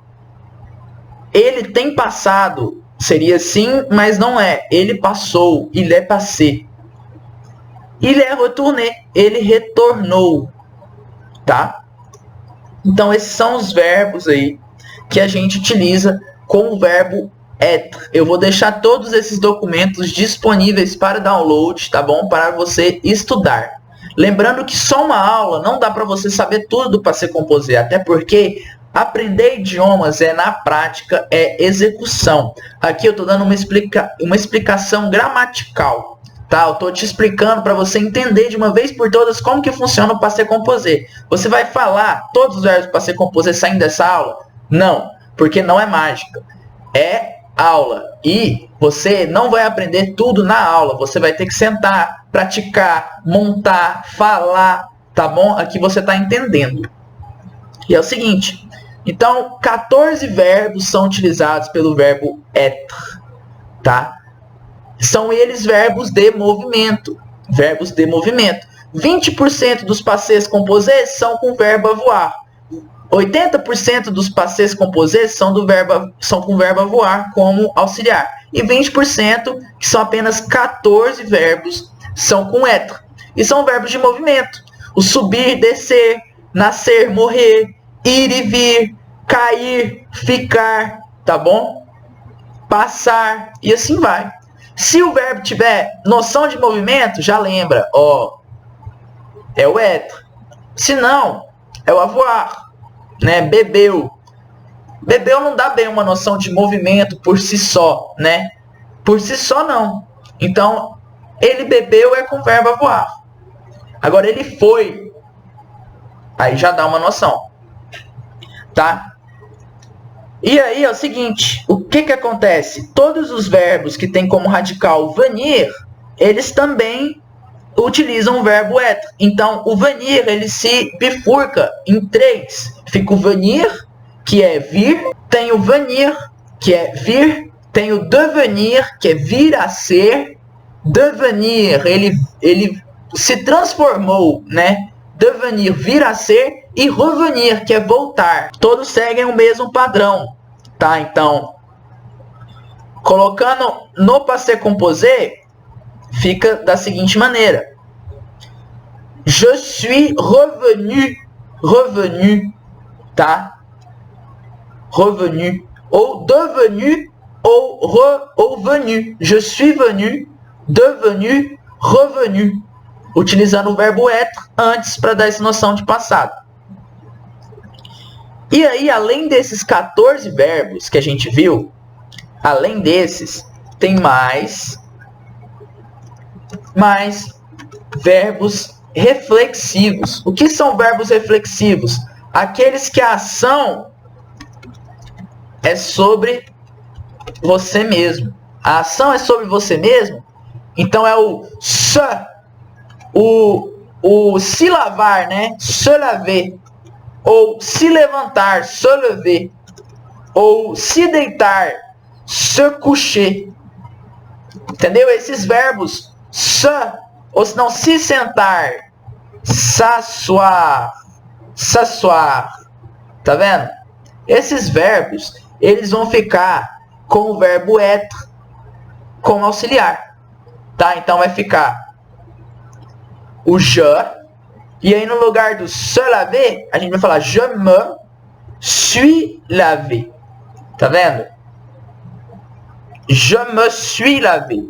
Ele tem passado, seria sim, mas não é. Ele passou, il est passé. Il est retourné, ele retornou, tá? Então esses são os verbos aí que a gente utiliza com o verbo être. Eu vou deixar todos esses documentos disponíveis para download, tá bom? Para você estudar. Lembrando que só uma aula não dá para você saber tudo do passé composé, até porque aprender idiomas é na prática, é execução. Aqui eu estou dando uma explicação gramatical, tá? Eu estou te explicando para você entender de uma vez por todas como que funciona o passé composé. Você vai falar todos os verbos do passé composé saindo dessa aula? Não, porque não é mágica. É aula. E você não vai aprender tudo na aula. Você vai ter que sentar, praticar, montar, falar, tá bom? Aqui você está entendendo. E é o seguinte. Então, 14 verbos são utilizados pelo verbo être, tá? São eles verbos de movimento. Verbos de movimento. 20% dos passés composés são com o verbo avoir. 80% dos passés composés são com o verbo avoir como auxiliar. E 20%, que são apenas 14 verbos, são com être. E são verbos de movimento. O subir, descer, nascer, morrer, ir e vir, cair, ficar, tá bom? Passar, e assim vai. Se o verbo tiver noção de movimento, já lembra, ó, é o être. Se não, é o avoir, né? Bebeu. Bebeu não dá bem uma noção de movimento por si só, né? Por si só não. Então, ele bebeu é com o verbo avoir. Agora, ele foi. Aí já dá uma noção. Tá? E aí é o seguinte, o que acontece? Todos os verbos que tem como radical venir, eles também utilizam o verbo être. Então, o venir, ele se bifurca em 3. Fica o venir, que é vir. Tem o venir, que é vir. Tem o devenir, que é vir a ser. Devenir, ele se transformou, né? Devenir, vir a ser. E revenir, que é voltar. Todos seguem o mesmo padrão, tá? Então, colocando no passé composé, fica da seguinte maneira. Je suis revenu, revenu, tá? revenu, ou devenu, ou venu. Je suis venu, devenu, revenu. Utilizando o verbo être antes para dar essa noção de passado. E aí, além desses 14 verbos que a gente viu, além desses, tem mais verbos reflexivos. O que são verbos reflexivos? Aqueles que a ação é sobre você mesmo. A ação é sobre você mesmo, então é o se, o se lavar, né? Se laver. Ou se levantar, se lever. Ou se deitar, se coucher. Entendeu? Esses verbos se, ou se não, se sentar, s'asseoir, s'asseoir. Tá vendo? Esses verbos, eles vão ficar com o verbo être como auxiliar. Tá? Então vai ficar o je, e aí no lugar do se laver, a gente vai falar je me suis lavé. Tá vendo? Je me suis lavé.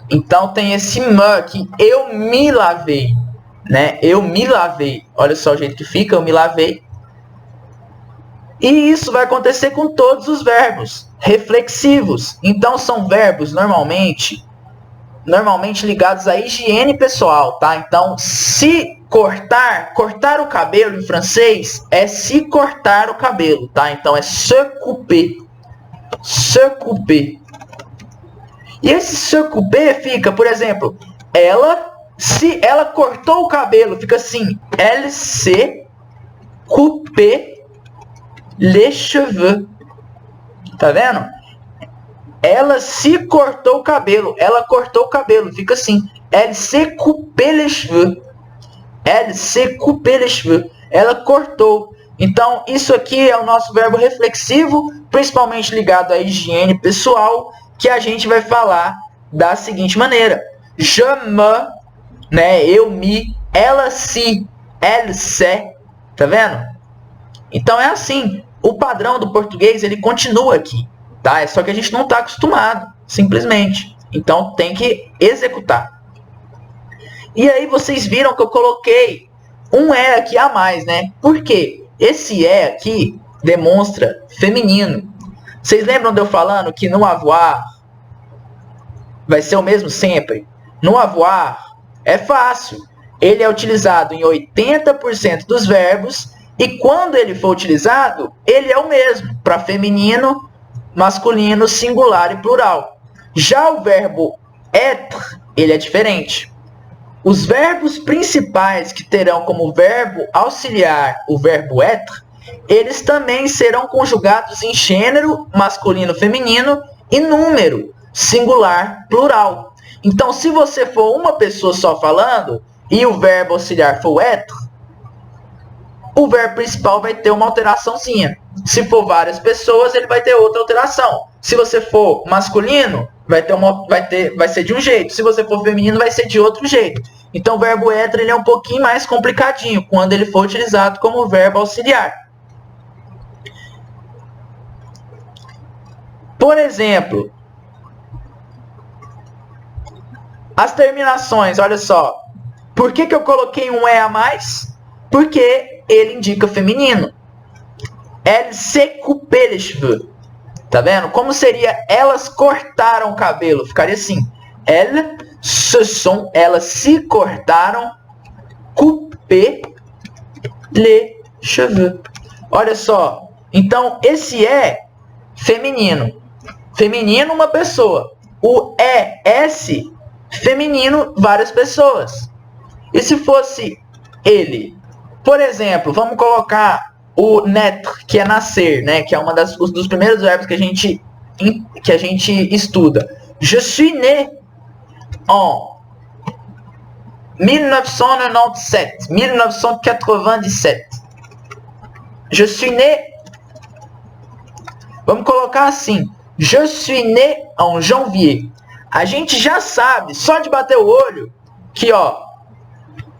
Então tem esse me aqui, eu me lavei, né? Eu me lavei. Olha só o jeito que fica, eu me lavei. E isso vai acontecer com todos os verbos reflexivos. Então são verbos normalmente ligados à higiene pessoal, tá? Então, se cortar o cabelo em francês é se cortar o cabelo, tá? Então é se couper. Se couper. E esse se couper fica, por exemplo, se ela cortou o cabelo, fica assim, elle s'est coupé les cheveux. Tá vendo? Ela se cortou o cabelo. Ela cortou o cabelo. Fica assim. Elle s'est coupé les cheveux. Elle s'est coupé les cheveux. Ela cortou. Então, isso aqui é o nosso verbo reflexivo, principalmente ligado à higiene pessoal, que a gente vai falar da seguinte maneira. Je me, né? Eu me. Ela se. Elle s'est. Tá vendo? Então, é assim. O padrão do português, ele continua aqui. Tá? É só que a gente não está acostumado, simplesmente. Então tem que executar. E aí vocês viram que eu coloquei um é aqui a mais, né? Por quê? Esse é aqui demonstra feminino. Vocês lembram de eu falando que no avoir vai ser o mesmo sempre? No avoir é fácil. Ele é utilizado em 80% dos verbos e quando ele for utilizado, ele é o mesmo para feminino, masculino, singular e plural. Já o verbo être, ele é diferente. Os verbos principais que terão como verbo auxiliar o verbo être, eles também serão conjugados em gênero, masculino, feminino e número, singular, plural. Então, se você for uma pessoa só falando e o verbo auxiliar for être, o verbo principal vai ter uma alteraçãozinha. Se for várias pessoas, ele vai ter outra alteração. Se você for masculino, vai ser de um jeito. Se você for feminino, vai ser de outro jeito. Então, o verbo être ele é um pouquinho mais complicadinho quando ele for utilizado como verbo auxiliar. Por exemplo, as terminações, olha só. Por que eu coloquei um é a mais? Porque ele indica feminino. Elle s'est coupé les cheveux. Tá vendo? Como seria elas cortaram o cabelo? Ficaria assim. Elas se cortaram coupé les cheveux. Olha só. Então, esse é feminino. Feminino, uma pessoa. O es, feminino, várias pessoas. E se fosse ele? Por exemplo, vamos colocar o naître, que é nascer, né? Que é dos primeiros verbos que a gente estuda. Je suis né en 1997. 1997. Je suis né. Vamos colocar assim. Je suis né en janvier. A gente já sabe, só de bater o olho, que ó,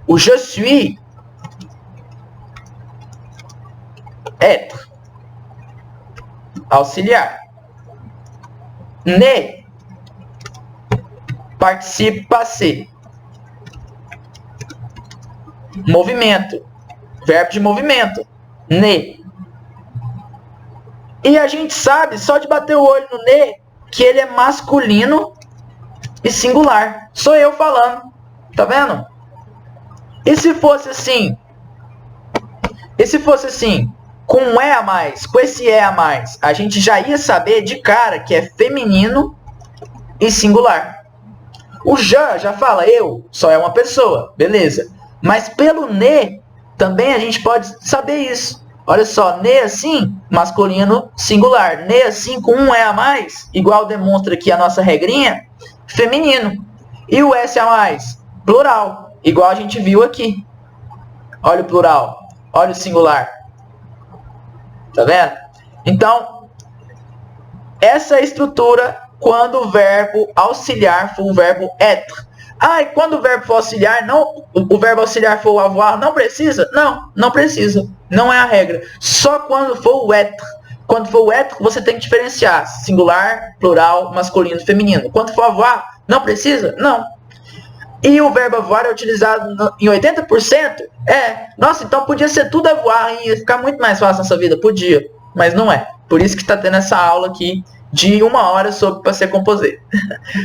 o je suis être. auxiliar. Ne, participe passé. Movimento, verbo de movimento. Ne. E a gente sabe, só de bater o olho no ne, que ele é masculino e singular. Sou eu falando. Tá vendo? E se fosse assim? E se fosse assim? Com um E a mais, com esse E a mais, a gente já ia saber de cara que é feminino e singular. O já fala eu, só é uma pessoa, beleza. Mas pelo ne, também a gente pode saber isso. Olha só, ne assim, masculino singular. Ne assim, com um E a mais, igual demonstra aqui a nossa regrinha, feminino. E o S a mais, plural, igual a gente viu aqui. Olha o plural, olha o singular. Tá vendo? Então, essa é a estrutura quando o verbo auxiliar for o verbo être. Ah, e quando o verbo for auxiliar, não, o verbo auxiliar for o avoir, não precisa? Não, não precisa. Não é a regra. Só quando for o être. Quando for o être, você tem que diferenciar singular, plural, masculino e feminino. Quando for avoir, não precisa? Não. E o verbo avoir é utilizado em 80%? É. Nossa, então podia ser tudo avoir e ia ficar muito mais fácil nessa vida. Podia, mas não é. Por isso que está tendo essa aula aqui de 1 hora sobre passé composé.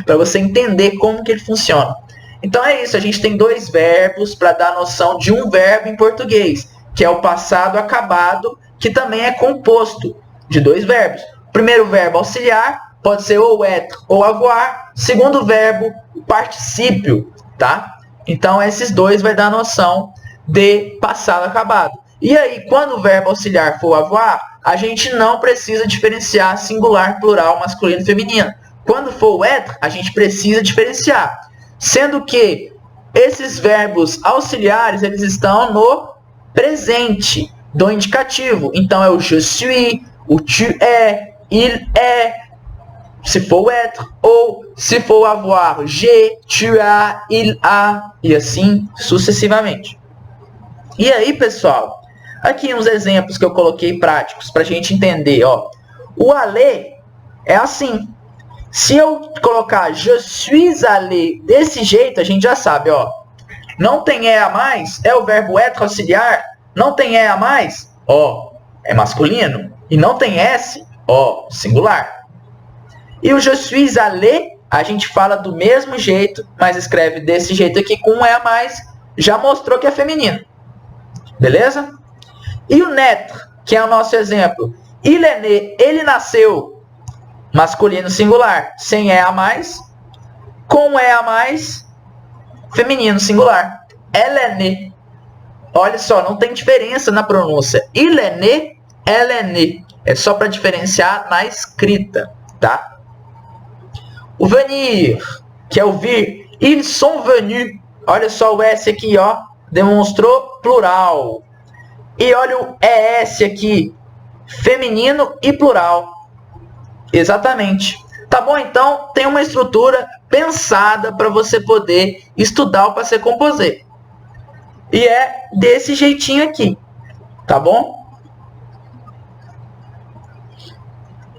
Para você entender como que ele funciona. Então é isso, a gente tem dois verbos para dar noção de um verbo em português, que é o passado acabado, que também é composto de dois verbos. Primeiro verbo auxiliar, pode ser ou être ou avoir. Segundo verbo, particípio, tá? Então esses dois vai dar noção de passado acabado. E aí, quando o verbo auxiliar for avoir, a gente não precisa diferenciar singular, plural, masculino e feminino. Quando for o être, a gente precisa diferenciar. Sendo que esses verbos auxiliares, eles estão no presente do indicativo. Então é o je suis, o tu es, il est, se for o être, ou se for avoir, j'ai, tu as, il a, e assim sucessivamente. E aí, pessoal, aqui uns exemplos que eu coloquei práticos para a gente entender. Ó. O aller é assim. Se eu colocar je suis allé desse jeito, a gente já sabe, ó. Não tem E a mais, é o verbo être auxiliar. Não tem E a mais, ó, é masculino. E não tem S, ó, singular. E o je suis allé, a gente fala do mesmo jeito, mas escreve desse jeito aqui com um E a mais, já mostrou que é feminino. Beleza? E o naître, que é o nosso exemplo. Il est né, ele nasceu. Masculino singular, sem E a mais. Com E a mais, feminino singular. Elle est née. Olha só, não tem diferença na pronúncia. Il est né, elle est née. É só para diferenciar na escrita, tá? O venir, que é o vir. Ils sont venus. Olha só o S aqui, ó. Demonstrou plural. E olha o ES aqui. Feminino e plural. Exatamente. Tá bom? Então, tem uma estrutura pensada para você poder estudar o passé composé. E é desse jeitinho aqui. Tá bom?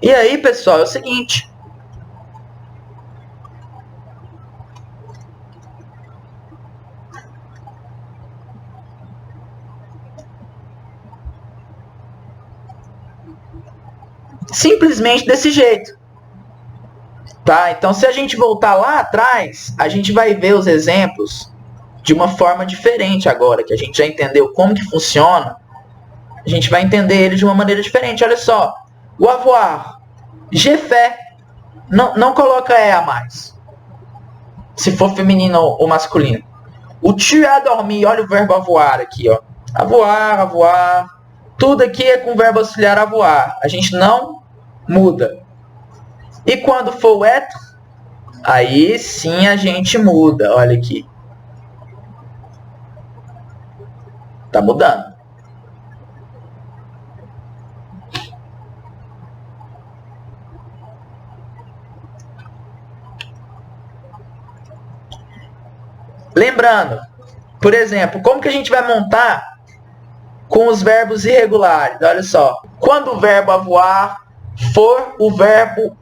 E aí, pessoal, é o seguinte. Simplesmente desse jeito. Tá? Então, se a gente voltar lá atrás, a gente vai ver os exemplos de uma forma diferente agora, que a gente já entendeu como que funciona. A gente vai entender ele de uma maneira diferente. Olha só. O avoir. J'ai fait. Não coloca E a mais. Se for feminino ou masculino. O tu as dormi. Olha o verbo avoir aqui, ó. Avoir, avoir. Tudo aqui é com o verbo auxiliar avoir. A gente não muda. E quando for o être, aí sim a gente muda. Olha aqui. Tá mudando. Lembrando, por exemplo, como que a gente vai montar com os verbos irregulares? Olha só. Quando o verbo avoir for o verbo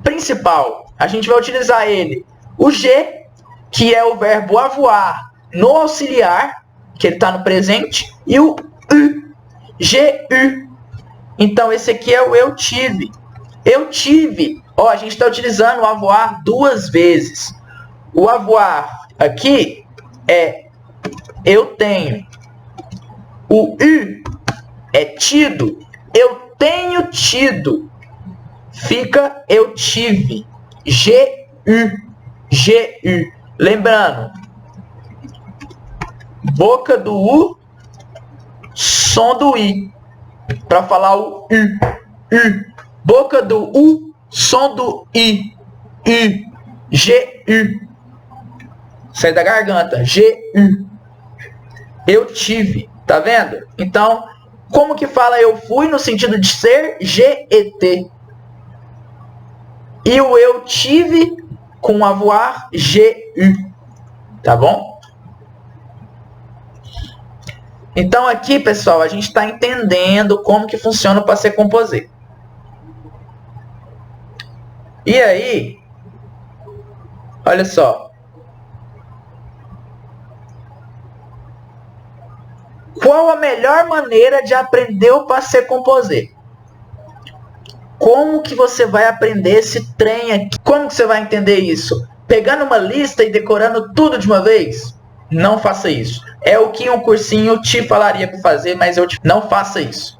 principal, a gente vai utilizar ele. O G, que é o verbo avoir no auxiliar, que ele está no presente, e o U, GU. Então, esse aqui é o eu tive. Eu tive. Ó, a gente está utilizando o avoir duas vezes. O avoir aqui é eu tenho. O U é tido. Eu tenho tido. Fica eu tive. GU. GU. Lembrando, boca do U, som do I. Para falar o U. Boca do U, som do I. GU. Sai da garganta. GU. Eu tive. Tá vendo? Então, como que fala eu fui no sentido de ser? GET. E o eu tive com avoir GU. Tá bom? Então aqui, pessoal, a gente está entendendo como que funciona o passé composé. E aí, olha só. Qual a melhor maneira de aprender o passé composé? Como que você vai aprender esse trem aqui? Como que você vai entender isso? Pegando uma lista e decorando tudo de uma vez? Não faça isso. É o que um cursinho te falaria para fazer, mas não faça isso.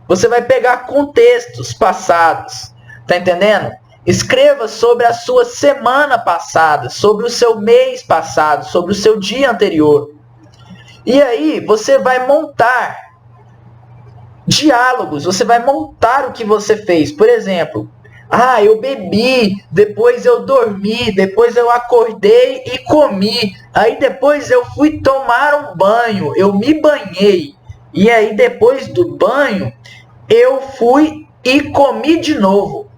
Você vai pegar contextos passados, tá entendendo? Escreva sobre a sua semana passada, sobre o seu mês passado, sobre o seu dia anterior. E aí você vai montar diálogos, você vai montar o que você fez. Por exemplo, eu bebi, depois eu dormi, depois eu acordei e comi. Aí depois eu fui tomar um banho, eu me banhei. E aí depois do banho, eu fui e comi de novo.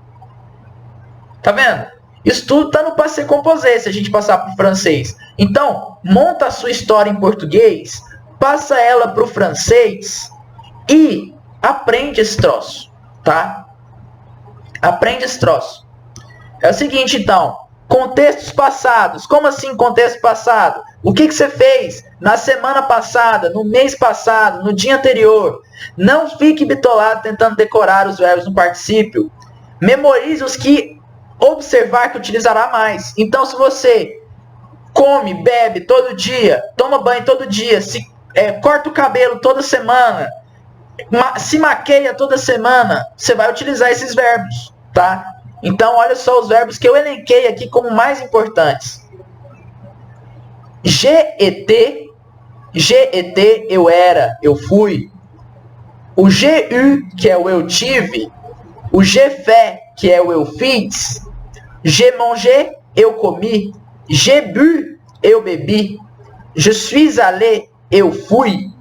Tá vendo? Isso tudo tá no passé composé, se a gente passar para o francês. Então, monta a sua história em português, passa ela para o francês e aprende esse troço, tá? Aprende esse troço. É o seguinte, então. Contextos passados. Como assim contexto passado? O que você fez na semana passada, no mês passado, no dia anterior? Não fique bitolado tentando decorar os verbos no particípio. Memorize os que observar que utilizará mais. Então, se você come, bebe todo dia, toma banho todo dia, corta o cabelo toda semana, se maqueia toda semana, você vai utilizar esses verbos, tá? Então, olha só os verbos que eu elenquei aqui como mais importantes. GET, eu era, eu fui. O GU, que é o eu tive. O GFait, que é o eu fiz. J'ai mangé, eu comi. J'ai bu, eu bebi. Je suis allé, eu fui.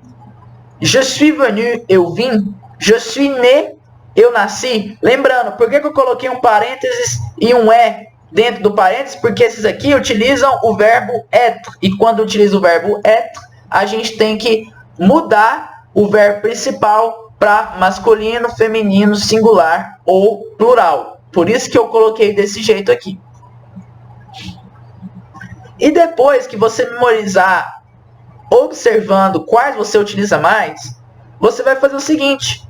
Je suis venu, eu vim. Je suis né, eu nasci. Lembrando, por que eu coloquei um parênteses e um é dentro do parênteses? Porque esses aqui utilizam o verbo être. E quando utiliza o verbo être, a gente tem que mudar o verbo principal para masculino, feminino, singular ou plural. Por isso que eu coloquei desse jeito aqui. E depois que você memorizar, observando quais você utiliza mais, você vai fazer o seguinte.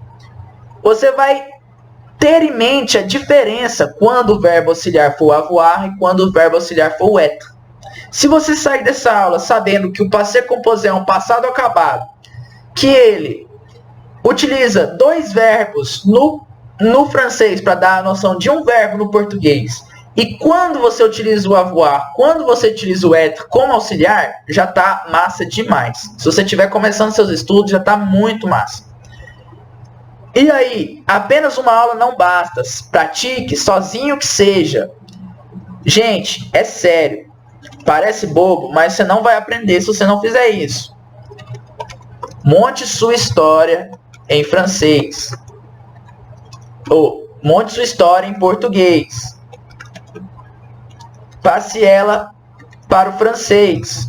Você vai ter em mente a diferença quando o verbo auxiliar for avoir e quando o verbo auxiliar for o être. Se você sair dessa aula sabendo que o passé composé é um passado acabado, que ele utiliza dois verbos no francês para dar a noção de um verbo no português, e quando você utiliza o avoir, quando você utiliza o être como auxiliar, já está massa demais. Se você estiver começando seus estudos, já está muito massa. E aí, apenas uma aula não basta. Pratique sozinho que seja. Gente, é sério. Parece bobo, mas você não vai aprender se você não fizer isso. Monte sua história em francês. Ou monte sua história em português. Passe ela para o francês.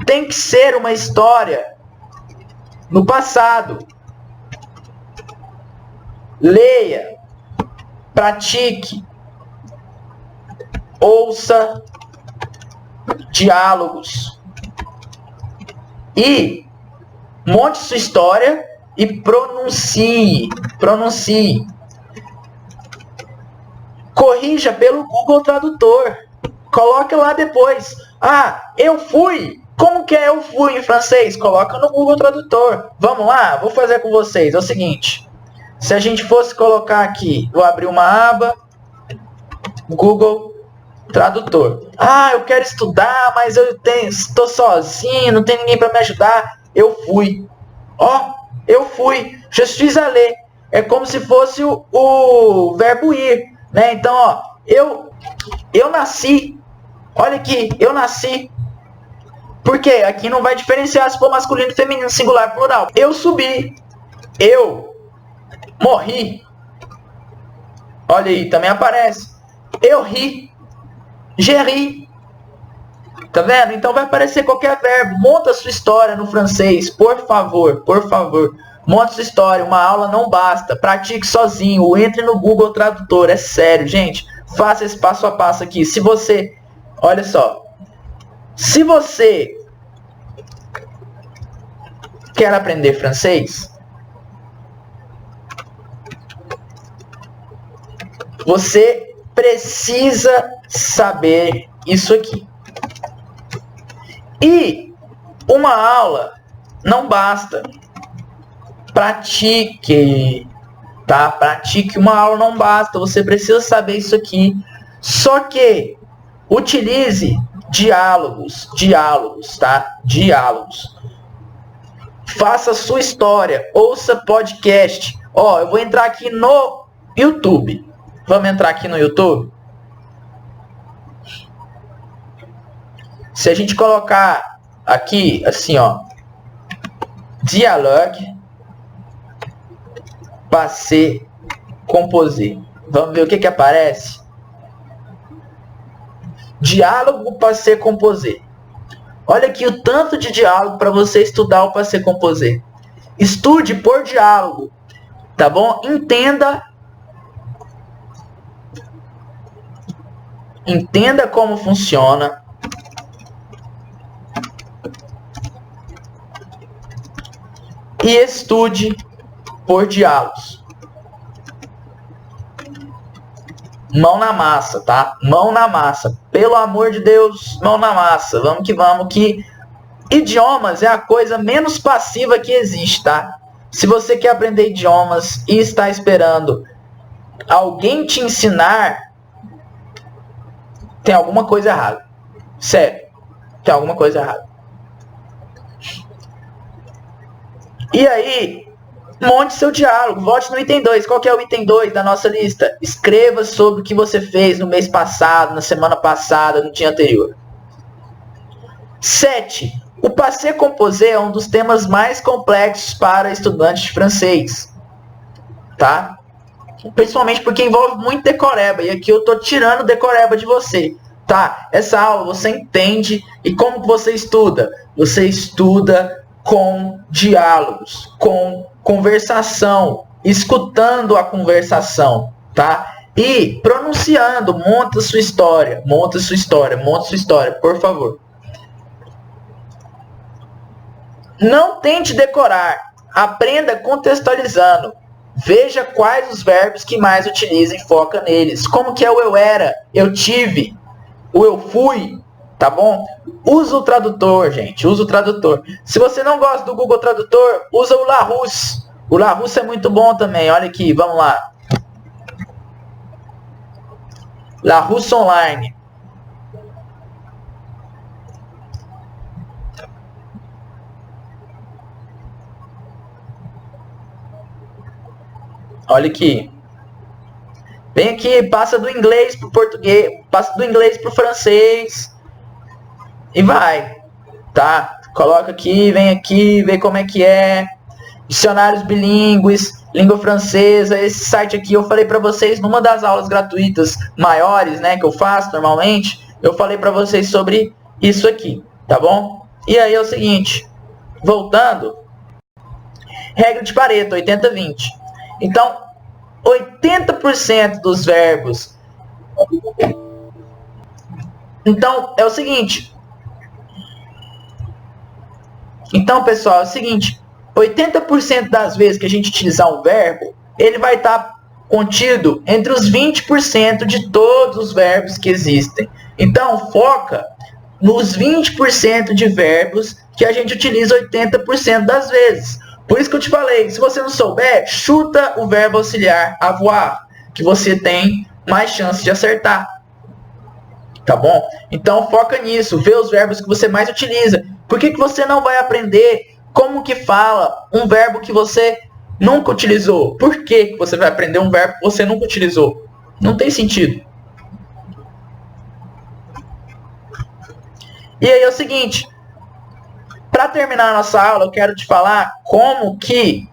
Tem que ser uma história no passado. leia, pratique, ouça diálogos e monte sua história e pronuncie. Corrija pelo Google Tradutor. Coloca lá depois. Ah, eu fui. Como que é eu fui em francês? Coloca no Google Tradutor. Vamos lá? Vou fazer com vocês. É o seguinte. Se a gente fosse colocar aqui, vou abrir uma aba, Google Tradutor. Ah, eu quero estudar, mas estou sozinho, não tem ninguém para me ajudar. Eu fui. Ó, eu fui. Je suis allé. É como se fosse o verbo ir, né? Então, ó, eu nasci. Olha aqui, eu nasci. Por quê? Aqui não vai diferenciar se for masculino, feminino, singular, plural. Eu subi. Eu morri. Olha aí, também aparece. Eu ri. Je ris. Tá vendo? Então vai aparecer qualquer verbo. Monta sua história no francês, por favor, por favor. Monta sua história, uma aula não basta. Pratique sozinho, entre no Google Tradutor, é sério, gente. Faça esse passo a passo aqui. Se você, olha só, se você quer aprender francês, você precisa saber isso aqui. E uma aula não basta. Pratique, tá? Pratique, uma aula não basta. Você precisa saber isso aqui. Só que utilize diálogos, tá? Diálogos. Faça sua história, ouça podcast. Ó, eu vou entrar aqui no YouTube. Vamos entrar aqui no YouTube? Se a gente colocar aqui, assim, ó, dialogue, passé, composé. Vamos ver o que aparece? Diálogo, passé, composé. Olha aqui o tanto de diálogo para você estudar o passé composé. Estude por diálogo, tá bom? Entenda como funciona. E estude por diálogos. Mão na massa, tá? Mão na massa. Pelo amor de Deus, mão na massa. Vamos que idiomas é a coisa menos passiva que existe, tá? Se você quer aprender idiomas e está esperando alguém te ensinar, tem alguma coisa errada. Sério, tem alguma coisa errada. E aí, monte seu diálogo. Volte no item 2. Qual que é o item 2 da nossa lista? Escreva sobre o que você fez no mês passado, na semana passada, no dia anterior. 7. O passé composé é um dos temas mais complexos para estudantes de francês. Tá? Principalmente porque envolve muito decoreba. E aqui eu estou tirando decoreba de você. Tá? Essa aula você entende. E como você estuda? Você estuda com diálogos, com conversação, escutando a conversação, tá? E pronunciando, monta sua história, por favor. Não tente decorar, aprenda contextualizando. Veja quais os verbos que mais utiliza e foca neles. Como que é o eu era, eu tive, o eu fui, tá bom? Usa o tradutor, gente. Usa o tradutor. Se você não gosta do Google Tradutor, usa o Larousse. O Larousse é muito bom também. Olha aqui, vamos lá. Larousse Online. Olha aqui. Vem aqui, passa do inglês pro português, passa do inglês pro francês. E vai, tá? Coloca aqui, vem aqui, vê como é que é. Dicionários bilíngues, língua francesa. Esse site aqui eu falei pra vocês numa das aulas gratuitas maiores, né, que eu faço normalmente. Eu falei pra vocês sobre isso aqui, tá bom? E aí é o seguinte, voltando, regra de Pareto, 80-20. Então, 80% dos verbos. Então, é o seguinte. Então, pessoal, é o seguinte. 80% das vezes que a gente utilizar um verbo, ele vai estar contido entre os 20% de todos os verbos que existem. Então, foca nos 20% de verbos que a gente utiliza 80% das vezes. Por isso que eu te falei, se você não souber, chuta o verbo auxiliar avoir, que você tem mais chance de acertar. Tá bom? Então foca nisso, vê os verbos que você mais utiliza. Por que você não vai aprender como que fala um verbo que você nunca utilizou? Por que você vai aprender um verbo que você nunca utilizou? Não tem sentido. E aí é o seguinte, para terminar a nossa aula, eu quero te falar como que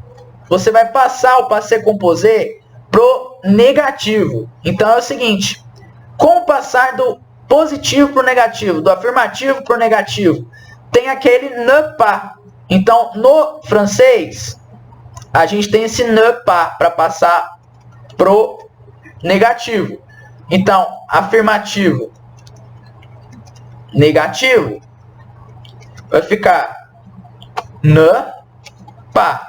você vai passar o passé composé pro negativo. Então é o seguinte, como passar do positivo pro negativo, do afirmativo pro negativo? Tem aquele ne pas. Então, no francês, a gente tem esse ne pas para passar pro negativo. Então, afirmativo, negativo, vai ficar ne pas.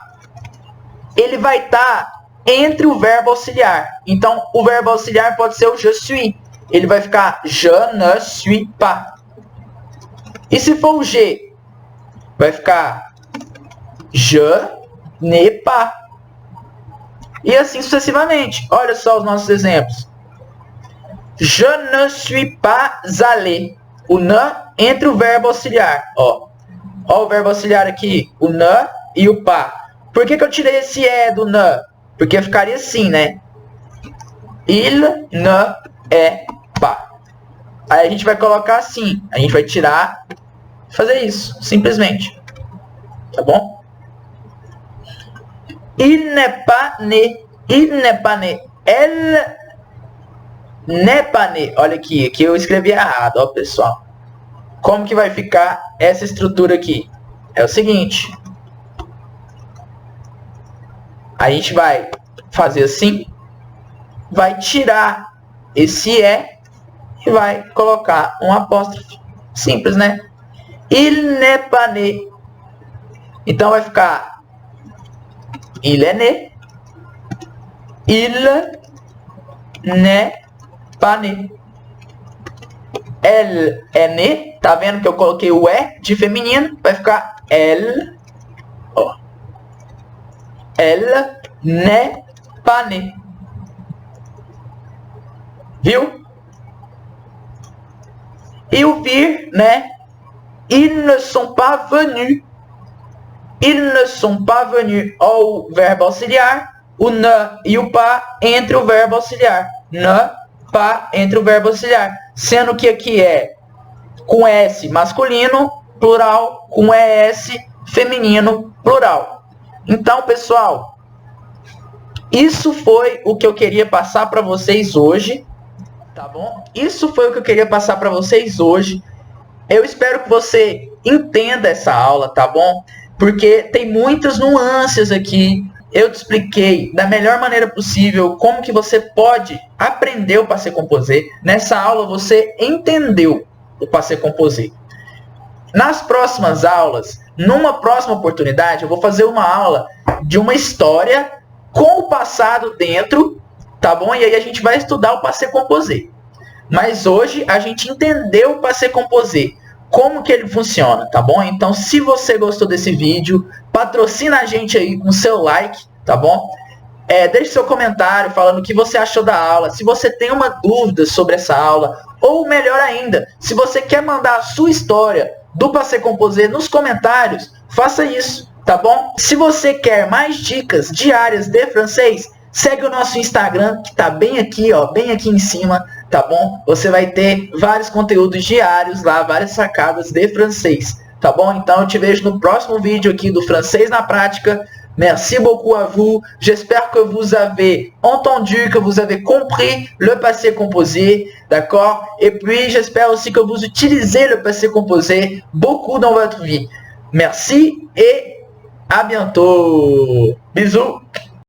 Ele vai estar entre o verbo auxiliar. Então, o verbo auxiliar pode ser o je suis. Ele vai ficar je ne suis pas. E se for o G, vai ficar je n'ai pas. E assim sucessivamente. Olha só os nossos exemplos. Je ne suis pas allé. O ne entre o verbo auxiliar. Ó o verbo auxiliar aqui. O ne e o pas. Por que eu tirei esse E do ne? Porque ficaria assim, né? Il ne est pas. Aí a gente vai colocar assim. A gente vai tirar, fazer isso, simplesmente. Tá bom? Il n'est pas né. Il n'est pas né. Elle n'est pas né. Olha aqui eu escrevi errado, ó, pessoal. Como que vai ficar essa estrutura aqui? É o seguinte. A gente vai fazer assim. Vai tirar esse E e vai colocar um apóstrofe. Simples, né? Il n'est pas né. Então vai ficar il est né. Il n'est pas né. Elle est né. Tá vendo que eu coloquei o E de feminino? Vai ficar elle. Ó. Elle n'est pas né. Viu? E o vir, né? Ils ne sont pas venus. Ils ne sont pas venus. Ó, o verbo auxiliar. O ne e o pas entre o verbo auxiliar. Ne, pas entre o verbo auxiliar. Sendo que aqui é com S masculino, plural, com ES feminino, plural. Então, pessoal, isso foi o que eu queria passar para vocês hoje. Tá bom? Isso foi o que eu queria passar para vocês hoje. Eu espero que você entenda essa aula, tá bom? Porque tem muitas nuances aqui. Eu te expliquei da melhor maneira possível como que você pode aprender o passé composé. Nessa aula você entendeu o passé composé. Nas próximas aulas, numa próxima oportunidade, eu vou fazer uma aula de uma história com o passado dentro, tá bom? E aí a gente vai estudar o passé composé. Mas hoje a gente entendeu o passé composé, como que ele funciona, tá bom? Então, se você gostou desse vídeo, patrocina a gente aí com seu like, tá bom? Deixe seu comentário falando o que você achou da aula, se você tem uma dúvida sobre essa aula, ou melhor ainda, se você quer mandar a sua história do passé composé nos comentários, faça isso, tá bom? Se você quer mais dicas diárias de francês, segue o nosso Instagram, que tá bem aqui, ó, bem aqui em cima, tá bom? Você vai ter vários conteúdos diários lá, várias sacadas de francês, tá bom? Então eu te vejo no próximo vídeo aqui do Francês na Prática. Merci beaucoup à vous. J'espère que vous avez entendu, que vous avez compris le passé composé, d'accord? Et puis j'espère aussi que vous utilisez le passé composé beaucoup dans votre vie. Merci et à bientôt. Bisous.